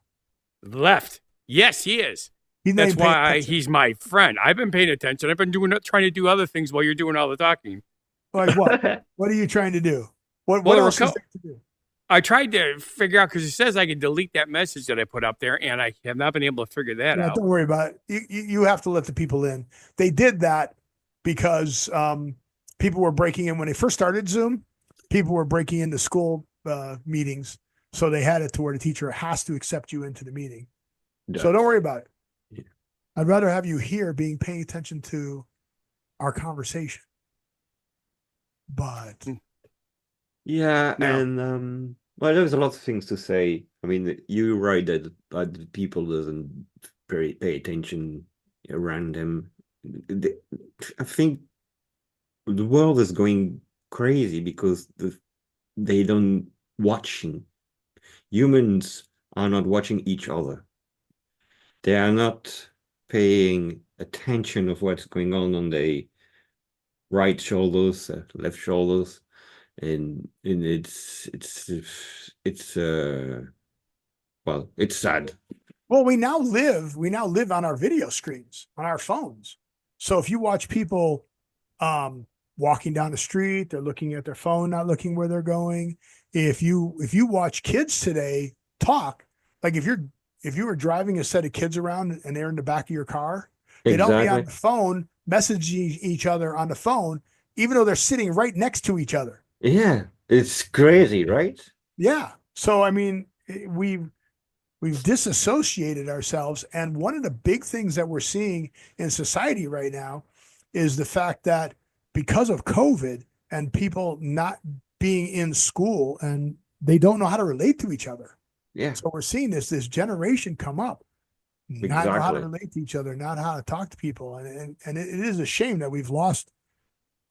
Left. Yes, he is. He's not That's even paying why attention. he's my friend. I've been paying attention. I've been trying to do other things while you're doing all the talking. Like what? What are you trying to do? Well, What there were else is there to do? I tried to figure out because it says I can delete that message that I put up there, and I have not been able to figure that Yeah, out. don't worry about it. You have to let the people in. They did that because people were breaking in when they first started Zoom. People were breaking into school meetings, so they had it to where the teacher has to accept you into the meeting. So don't worry about it. Yeah. I'd rather have you here paying attention to our conversation. But Yeah, No. and well, there's a lot of things to say. I mean, you're right that the people doesn't pay attention around them. The- I think the world is going crazy because they don't watching. Humans are not watching each other. They are not paying attention of what's going on the right shoulders, left shoulders, and it's well, it's sad. well, we now live on our video screens on our phones. So if you watch people walking down the street, they're looking at their phone, not looking where they're going. If you watch kids today talk, like if you were driving a set of kids around and they're in the back of your car, they'd all be on Exactly. the phone messaging each other on the phone, even though they're sitting right next to each other. Yeah, it's crazy, right? Yeah. So I mean, we've disassociated ourselves, and one of the big things that we're seeing in society right now is the fact that because of COVID and people not being in school and they don't know how to relate to each other. Yeah, So we're seeing this generation come up, not know how to exactly. relate to each other, not how to talk to people, and it is a shame that we've lost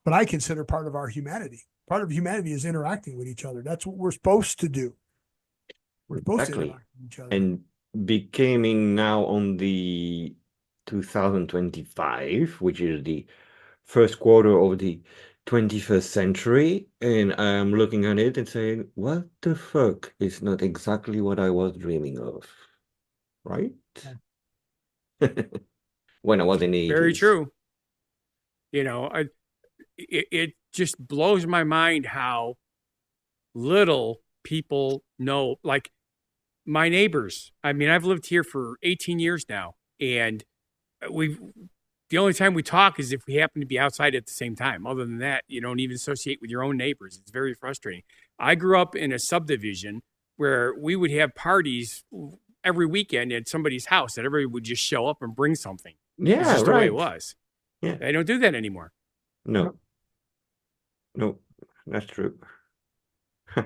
what I consider part of our humanity. Part of humanity is interacting with each other. That's what we're supposed to do. We're supposed to Exactly. interact with each other. And becoming now on the 2025, which is the first quarter of the 21st century, and I'm looking at it and saying, what the fuck is not exactly what I was dreaming of, right? When I was in the Very 80s. true. It just blows my mind how little people know. Like my neighbors. I mean, I've lived here for 18 years now, and the only time we talk is if we happen to be outside at the same time. Other than that, you don't even associate with your own neighbors. It's very frustrating. I grew up in a subdivision where we would have parties every weekend at somebody's house that everybody would just show up and bring something. It's Yeah, just the way it right. was. Yeah. They don't do that anymore. No, no, that's true.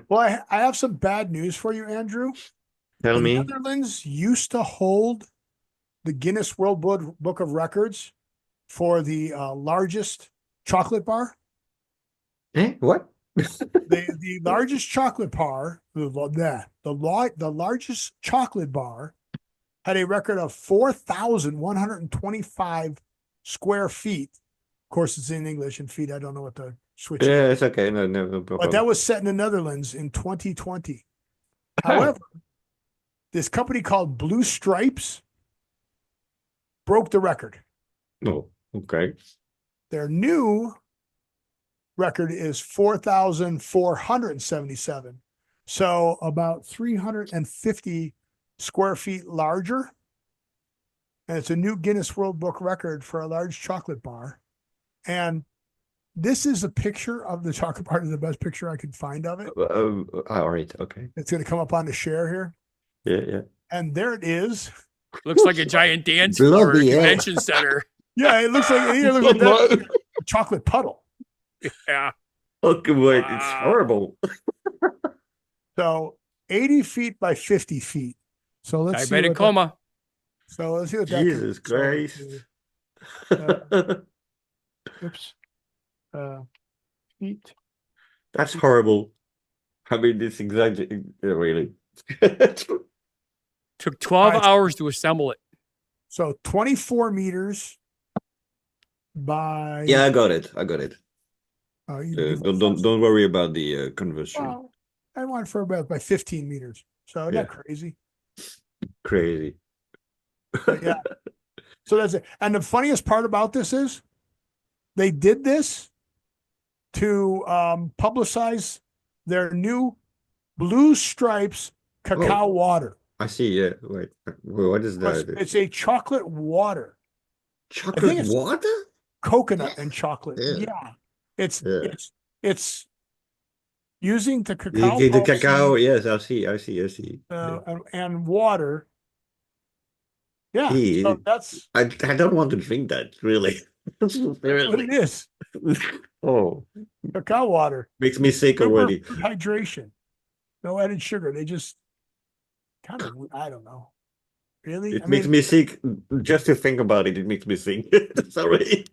Well, I have some bad news for you, Andrew. Tell The me. Netherlands used to hold the Guinness World Book of Records for the largest chocolate bar. What? The largest chocolate bar, the largest chocolate bar had a record of 4,125 square feet. Of course, it's in English and feet. I don't know what the switch is. Yeah, it's okay. No, no But problem. that was set in the Netherlands in 2020. However, this company called Blue Stripes broke the record. No, okay. Their new record is 4,477. So about 350 square feet larger. And it's a new Guinness World Book record for a large chocolate bar. And this is a picture of the chocolate bar. Is the best picture I could find of it. All right, okay. It's going to come up on the share here. Yeah, yeah. And there it is. Looks like a giant dance floor at a Bloody hell. convention center. Yeah, it looks like that. A chocolate puddle. Yeah. Okay, wait, it's Wow. horrible. So 80 feet by 50 feet. So let's see. Diabetic coma. So let's see what that Jesus converts over Christ. to. Oops. Feet. That's horrible. I mean, it's exactly really. Took 12 Guys. hours to assemble it. So 24 meters by. Yeah, I got it. I got it. You've Don't worry about the conversion. well, I want for about by 15 meters. So Yeah. not crazy. Crazy. But yeah. So that's it. And the funniest part about this is they did this to publicize their new Blue Stripes cacao water. I see. Yeah. Wait. What is that? It's a chocolate water, Chocolate it's- water? coconut and chocolate. Yeah. Yeah. It's Yeah. it's using the The, cacao the pulp cacao. seed, Yes, I see. Yeah. and water. Yeah. He- So that's I don't want to drink that, really. what it Seriously. is. Oh, Cacao water. makes me sick Super already. food hydration. No added sugar. They just kind of, I don't know. Really? It makes me sick just to think about it. It makes me sick. Sorry.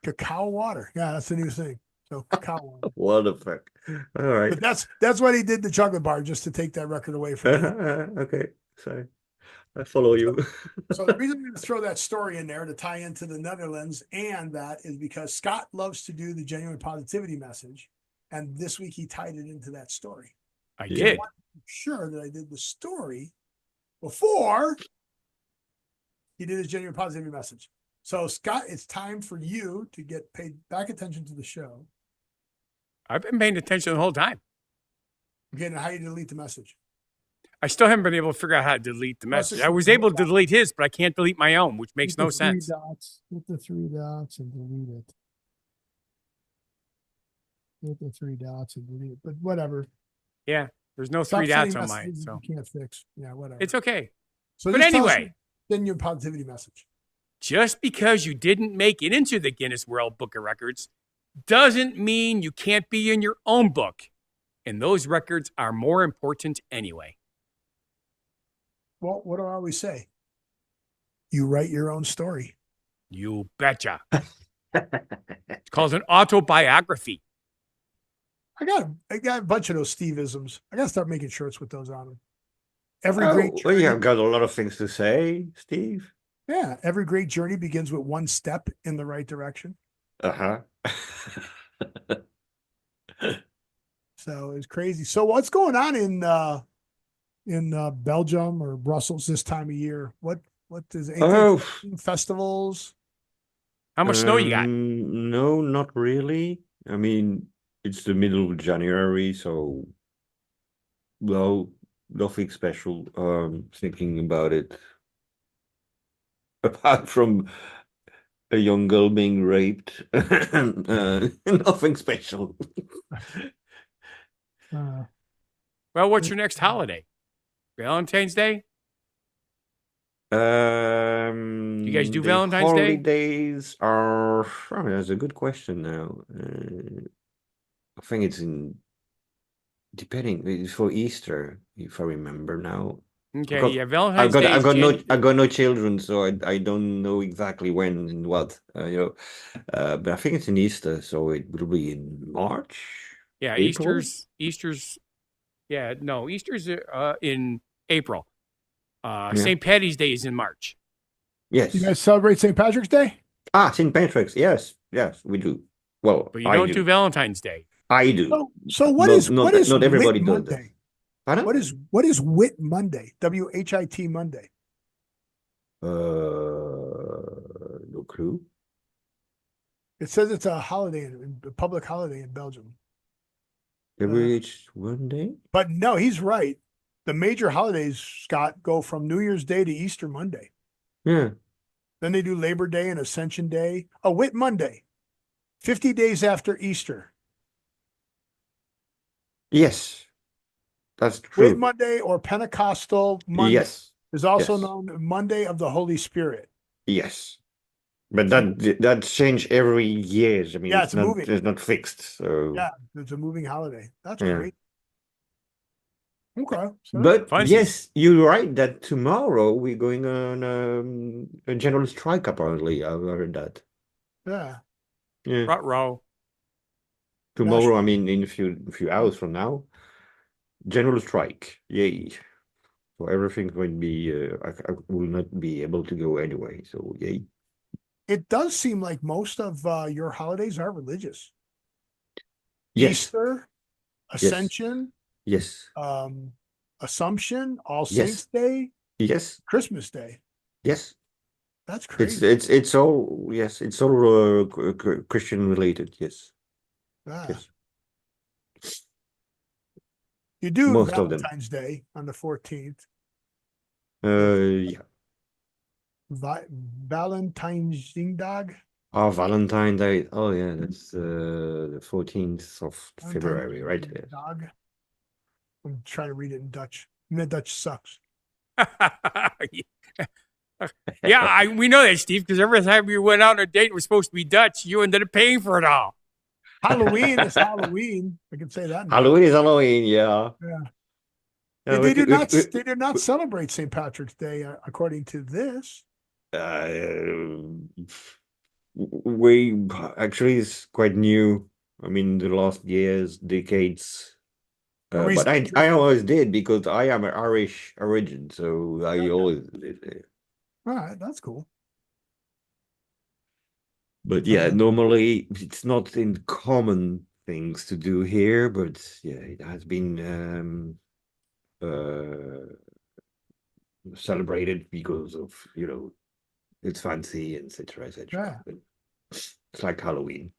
Cacao water. Yeah, that's the new thing. So cacao water. What the fuck? All right. But that's what he did the chocolate bar, just to take that record away from him. Okay. Sorry. I follow you. So the reason I'm going to throw that story in there to tie into the Netherlands and that is because Scott loves to do the genuine positivity message. And this week he tied it into that story. I Yeah. did. I'm sure that I did the story before he did his genuine positivity message. So Scott, it's time for you to get paid back attention to the show. I've been paying attention the whole time. Again, how you delete the message. I still haven't been able to figure out how to delete the Plus, message. it's I was the able to dot. delete his, but I can't delete my own, which makes Hit no the three sense. dots. Hit the three dots and delete it. Hit the three dots and delete it. But whatever. Yeah, there's no Stop three dots sending on mine, messages so you can't fix. Yeah, whatever. it's okay. So But just tell us anyway, then your positivity message. just because you didn't make it into the Guinness World Book of Records doesn't mean you can't be in your own book. And those records are more important anyway. Well, what do I always say? You write your own story. You betcha. It's called an autobiography. I got a bunch of those Steve-isms. I gotta start making shirts with those on them. Every Oh, great well, journey, you have got a lot of things to say, Steve. yeah, every great journey begins with one step in the right direction. Uh-huh. So it's crazy. So what's going on in Belgium or Brussels this time of year? What is anything Oh, festivals? How much snow you got? No, not really. I mean, it's the middle of January, so well, nothing special. Thinking about it, apart from a young girl being raped, nothing special. Well, what's your next holiday? Valentine's Day? You guys do The Valentine's Day? holidays are. Oh, that's a good question now. I think it's depending. It's for Easter, if I remember now. Okay, got- yeah, Valentine's Day. I've got no children, so I don't know exactly when and what. But I think it's in Easter, so it will be in March. Yeah, April? Easter's. Yeah, no, Easter's in April. Yeah. St. Patty's Day is in March. Yes. You guys celebrate St. Patrick's Day? St. Patrick's. Yes, we do. Well, But you I don't do Valentine's Day. I do. So what Not- is not- what is not everybody Whit does that. Monday? Pardon? What is Whit Monday? WHIT Monday. No clue. It says it's a holiday, a public holiday in Belgium. One day? But no, he's right. The major holidays, Scott, go from New Year's Day to Easter Monday. Yeah. Then they do Labor Day and Ascension Day. Oh, Whit Monday, 50 days after Easter. Yes. That's true. Whit Monday or Pentecostal Monday Yes. is also Yes. known Monday of the Holy Spirit. Yes. But that change every year. I mean, Yeah, it's not moving. it's not fixed. So Yeah, it's a moving holiday. That's Yeah. great. Okay. So but Funsies. yes, you're right that tomorrow we're going on a general strike, apparently. I've heard that. yeah. Yeah. Ruh-roh. Tomorrow, I mean in a few hours from now. General strike. Yay. So everything would be, I will not be able to go anyway. So yay. It does seem like most of your holidays are religious. Yes, Easter, Ascension, yes, Assumption, All yes, Saints Day, yes, Christmas Day. yes. That's It's crazy. it's all yes, it's all Christian related. Yes, Ah, yes, you do most of them. Valentine's Day on the 14th. Yeah. Valentine's Dog. Oh, Valentine Day. Oh yeah, that's the 14th of February, right? Valentine's Yes. Dog. I'm trying to read it in Dutch. My Dutch sucks. Yeah, we know that, Steve, because every time we went out on a date, it was supposed to be Dutch. You ended up paying for it all. Halloween is Halloween. I can say that. Now. Halloween is Halloween, yeah. Yeah. Yeah, They do not celebrate St. Patrick's Day according to this. we actually it's quite new. I mean, the last years, decades. But I always did because I am an Irish origin, so I always did it. All right, that's cool. But yeah, normally it's not in common things to do here, but yeah, it has been celebrated because of, it's fancy, etc., etc. Yeah. It's like Halloween.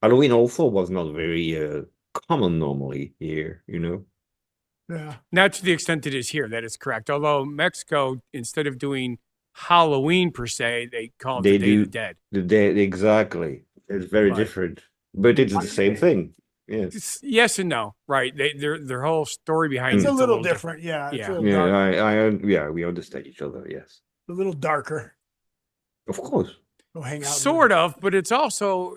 Halloween also was not very common normally here, Yeah. Not to the extent it is here, that is correct. Although Mexico, instead of doing Halloween per se, they call it the Day of the Dead. The day, exactly. It's very different, but it's the same thing. Yeah. Yes and no, right? Their whole story behind It's it's a little different. Yeah. It's a little Yeah, darker. yeah, we understand each other. Yes, A little darker. of course. Go hang out. Sort of, but it's also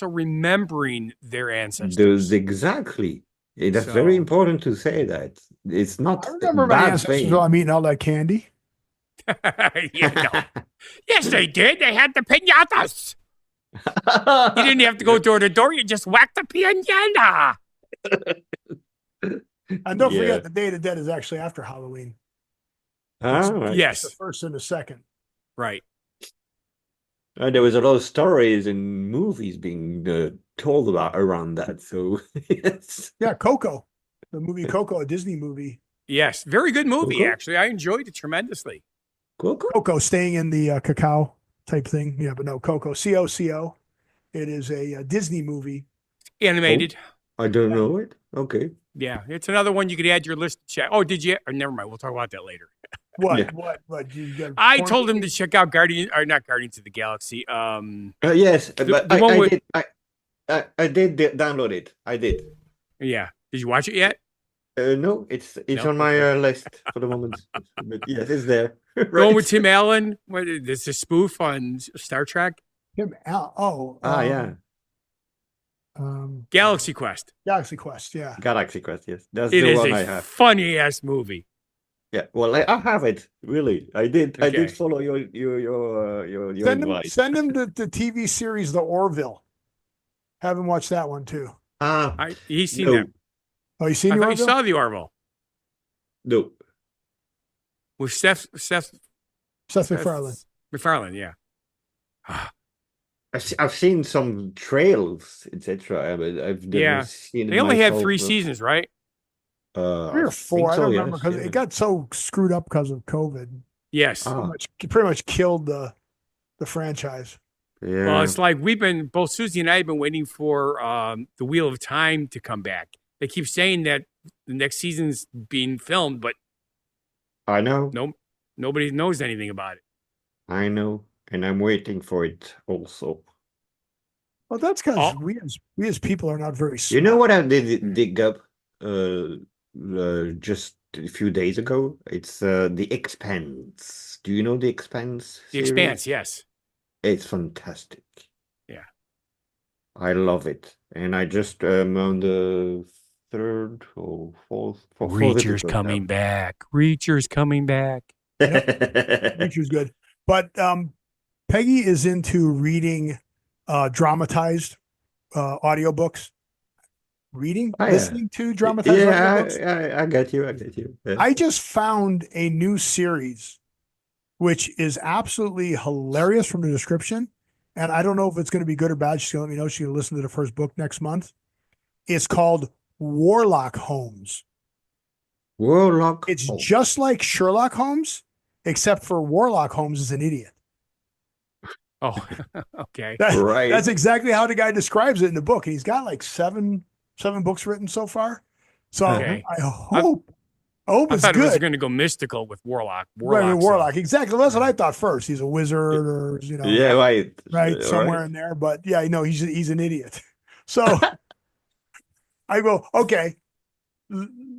remembering their ancestors. Those exactly. That's very important to say that. It's not I remember a my bad ancestors thing. while I'm eating all that candy. Yeah, no. Yes, they did. They had the piñatas. You didn't have to go door to door. You just whacked the piñata. And don't forget, the Day of the Dead is actually after Halloween. Right. Yes. The first and the second. Right. There was a lot of stories and movies being told about around that. So yes. Yeah, Coco. The movie Coco, a Disney movie. Yes. Very good movie, Coco? actually. I enjoyed it tremendously. Coco, staying in the cacao type thing. Yeah, but no, Coco. COCO. It is a Disney movie. Animated. I don't know it. Okay. Yeah. It's another one you could add to your list to check. Oh, did you? Or never mind. We'll talk about that later. What? Yeah. What? You got I told him to check out not Guardians of the Galaxy. Yes, The- but the one I with- did. I did download it. I did. Yeah. Did you watch it yet? No, it's No? on my list for the moment. But yes, it's there. The one Right. with Tim Allen. What is this? A spoof on Star Trek? him out. Oh, yeah, Galaxy Quest. Galaxy Quest. Yeah. Galaxy Quest. Yes, that's It the is one I a have. funny ass movie. Yeah, well, I have it. Really, I did. I Okay. did follow your advice. Send him the TV series The Orville. Haven't watched that one too. He's seen No. that. Oh, you seen I the thought you Orville? saw the Orville No. with Seth Seth MacFarlane. MacFarlane, yeah. I've seen some trails, etc. But I've never Yeah. seen it They only had myself, 3 but, seasons, right? 3 or I 4. think I so, don't remember yes, because yeah. it got so screwed up because of COVID. Yes. Ah. Pretty much killed the franchise. Yeah. Well, it's like both Susie and I have been waiting for the Wheel of Time to come back. They keep saying that the next season's being filmed, but I know. nobody knows anything about it. I know, and I'm waiting for it also. Well, that's because Oh. we as people are not very smart. You know what I did dig up just a few days ago? It's The Expanse. Do you know The Expanse? The series? Expanse, yes. It's fantastic. Yeah. I love it, and I just on the third or fourth. Reacher's coming back. Reacher's coming back. Reacher's good. But Peggy is into reading dramatized audiobooks. reading, Oh, yeah. listening to dramatized Yeah, books. I get you. I get you. Yeah. I just found a new series, which is absolutely hilarious from the description. And I don't know if it's going to be good or bad. She's going to let me know. She's going to listen to the first book next month. It's called Warlock Holmes. Warlock. It's Holmes. just like Sherlock Holmes, except for Warlock Holmes is an idiot. Oh, okay. Right. That's exactly how the guy describes it in the book. And he's got like seven books written so far. So Okay. I hope I it's thought it was good. going to go mystical with Warlock. Right, Warlock. Warlock. Exactly. That's what I thought first. He's a wizard or, Yeah, right. right somewhere in there. But yeah, no, he's an idiot. So I go, okay.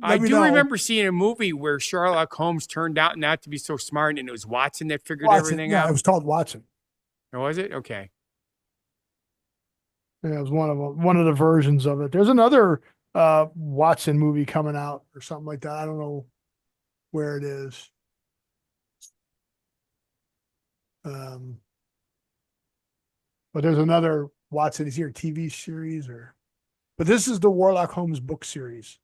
I do remember seeing a movie where Sherlock Holmes turned out not to be so smart, and it was Watson that figured everything Yeah, out. it was called Watson. Or was it? Okay. Yeah, it was one of the versions of it. There's another Watson movie coming out or something like that. I don't know where it is. But there's another Watson is here TV series but this is the Warlock Holmes book series.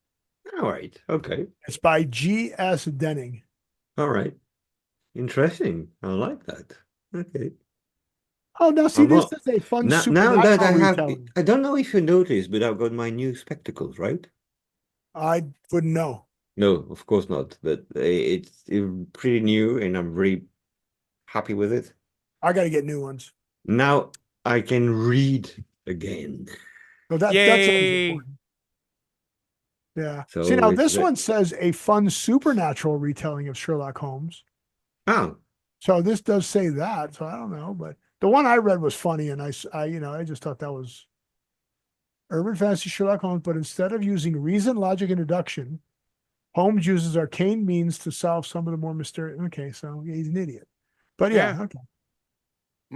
All right. Okay. It's by G.S. Denning. All right. Interesting. I like that. Okay. Oh, now see, this Well, is a fun now supernatural that I have, retelling. I don't know if you noticed, but I've got my new spectacles, right? I wouldn't know. No, of course not. But it's pretty new, and I'm very happy with it. I got to get new ones. Now I can read again. So that's Yay. important. Yeah. So See, now it's this one says a fun supernatural retelling of Sherlock Holmes. Oh, So this does say that. So I don't know, but the one I read was funny, and I just thought that was urban fantasy Sherlock Holmes. But instead of using reason, logic, and deduction, Holmes uses arcane means to solve some of the more mysterious. Okay, so he's an idiot. But yeah, Yeah. okay,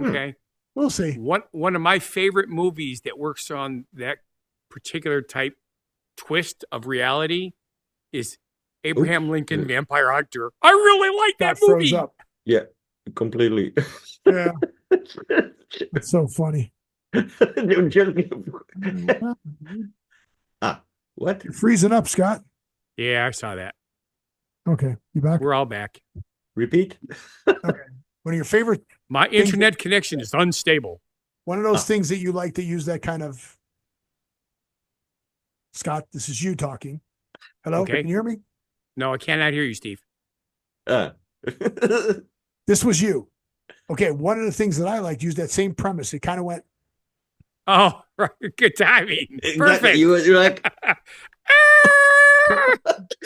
Okay. we'll see. One of my favorite movies that works on that particular type twist of reality is Abraham Lincoln Yeah. Vampire Hunter. I really like that Froze movie. up. yeah, completely. Yeah, it's so funny. Don't judge me. What? You're freezing up, Scott. Yeah, I saw that. Okay, you back? We're all back. Repeat? One of your favorite, My internet connection is unstable. one of those things that you like to use that kind of. Scott, this is you talking. Hello, Okay. can you hear me? No, I cannot hear you, Steve. This was you. Okay, one of the things that I liked used that same premise. It kind of went, Oh, right. Good timing. Exactly. Perfect. You're like,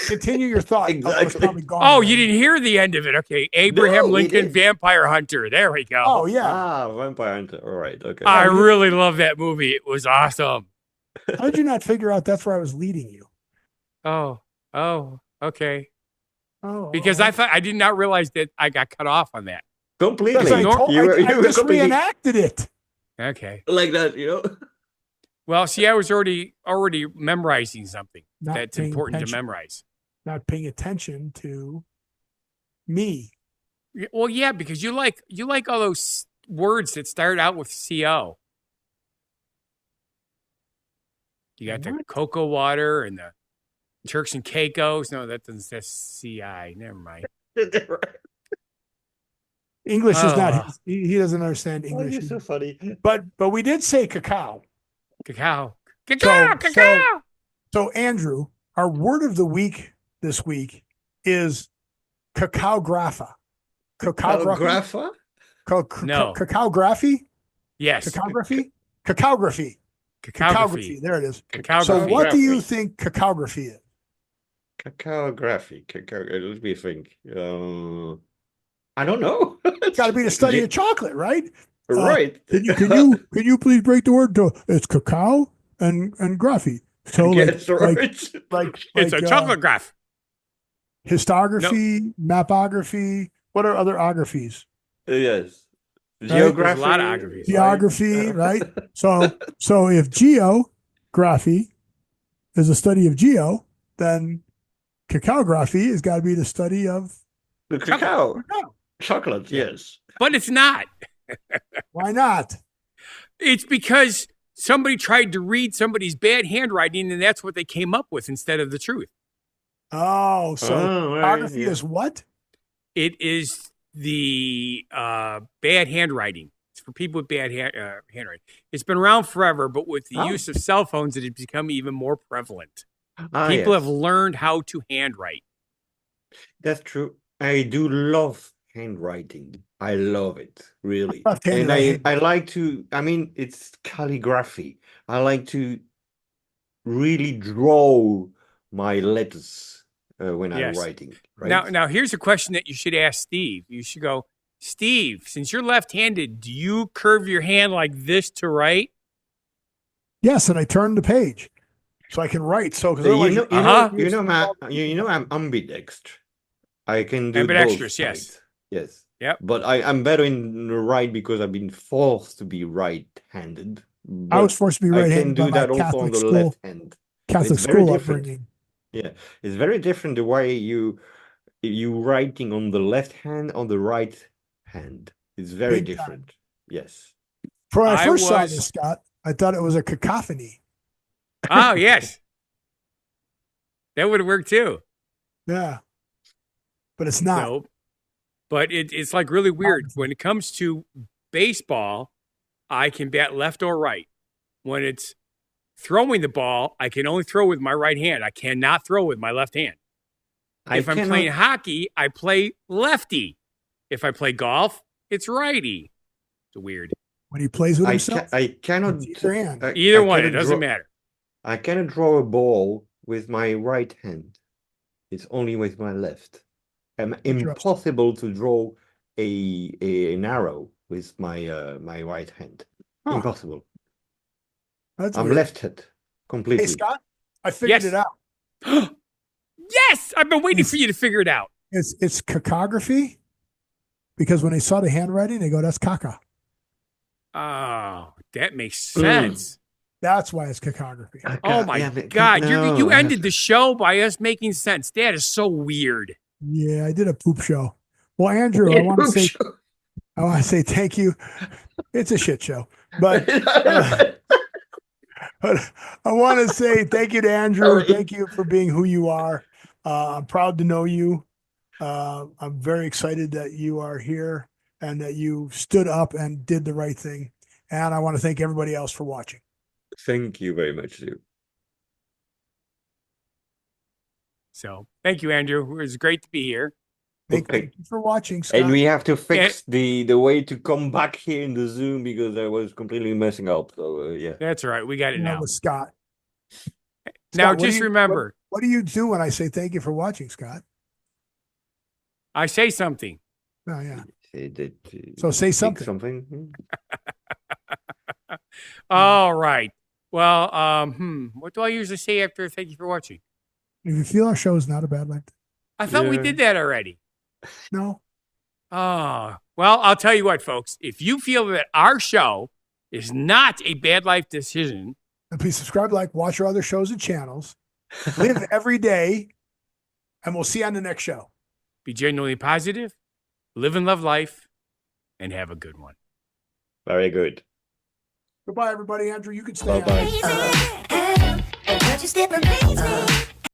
continue your thought. I was Exactly. probably gone Oh, already. you didn't hear the end of it. Okay. Abraham No, we Lincoln didn't. Vampire Hunter. There we go. Oh, yeah. Vampire Hunter. All right. Okay. I really love that movie. It was awesome. How did you not figure out that's where I was leading you? Oh, okay. Oh, Because I thought I did not realize that I got cut off on that. Completely. Because I, Nor- told, You were- I you were just completely- reenacted it. Okay. like that, you know? Well, see, I was already memorizing something Not that's paying important to attention. memorize. Not paying attention to me. Well, yeah, because you like all those words that start out with CO. You got the What? cocoa water and the Turks and Caicos. No, that's CI. Never mind. English is not Oh. his. He doesn't understand Oh, English. you're so funny. But we did say cacao. Cacao. So- Cacao. So Andrew, our word of the week this week is cacographa. Cacography? Calligrapher? No. Cacography? Yes. Cacography? Cacography. Cacography. There it is. Cacography. So what do you Cacography. think cacography is? Cacography. Let me think. I don't know. It's got to be the study of chocolate, right? Right. Can you please break the word to it's cacao and graphy? So Yes, right. It's a chocolate graph. histography, mapography. What are other ographies? Yes. There's Geography. a lot of ographies. Geography, right? So if geography is a study of geo, then cacography has got to be the study of The cacao. cacao. Chocolate, yes. But it's not. Why not? It's because somebody tried to read somebody's bad handwriting, and that's what they came up with instead of the truth. Oh, so Oh, right, cacography yeah. is what? It is the bad handwriting. It's for people with bad handwriting. It's been around forever, but with the Oh. use of cell phones, it has become even more prevalent. Ah, People yes. have learned how to handwrite. That's true. I do love handwriting. I love it, really. Left-handed, And right-handed. I like to, I mean, it's calligraphy. I like to really draw my letters when Yes. I'm writing, right? Now, here's a question that you should ask Steve. You should go, Steve, since you're left-handed, do you curve your hand like this to write? Yes, and I turn the page so I can write. So because otherwise, I'm ambidextrous. I can do both Ambidextrous, yes. sides. Yes. Yep. But I'm better in the right because I've been forced to be right-handed. I was forced to be I can right-handed by do my that also on Catholic the school. left hand. Catholic It's very school different. upbringing. Yeah, it's very different the way you writing on the left hand or the right hand. It's very Big time. different. Yes. When I I first saw was- this, Scott, I thought it was a cacophony. Oh, yes. That would work too. Yeah, but it's not. No. But it's like really weird. When it comes to baseball, I can bat left or right. When it's throwing the ball, I can only throw with my right hand. I cannot throw with my left hand. If I'm playing hockey, I play lefty. If I play golf, it's righty. It's weird. When he plays with himself, I cannot. it's either hand. Either I one, it cannot doesn't draw- matter. I cannot draw a ball with my right hand. It's only with my left. Impossible to draw an arrow with my my right hand. Huh. Impossible. That's I'm weird. left-handed completely. Hey, Scott, I figured Yes. it out. Yes, I've been waiting for you to figure it out. It's cacography because when they saw the handwriting, they go, "That's caca." Oh, that makes sense. That's why it's cacography. Oh my God. You ended the show by us making sense. That is so weird. Yeah, I did a poop show. Well, Andrew, I want to say thank you. It's a shit show, but but I want to say thank you to Andrew. Sorry. Thank you for being who you are. I'm proud to know you. I'm very excited that you are here and that you stood up and did the right thing. And I want to thank everybody else for watching. Thank you very much, Lou. So thank you, Andrew. It was great to be here. Thank Okay. you for watching, Scott. And we have to fix the way to come back here in the Zoom because I was completely messing up. So yeah. That's all right. We got it That now. was Scott. Now, Scott, what just do you- remember, What do you do when I say thank you for watching, Scott? I say something. Oh, yeah. That, So say pick something. something. All right. Well, what do I usually say after thank you for watching? If you feel our show is not a bad life, I thought we Yeah. did that already. no. Oh, well, I'll tell you what, folks. If you feel that our show is not a bad life decision, And please subscribe, like, watch our other shows and channels. Live every day, and we'll see you on the next show. be genuinely positive, live and love life, and have a good one. Very good. Goodbye, everybody. Andrew, you can stay Bye-bye. on. Crazy. And what you still amaze me.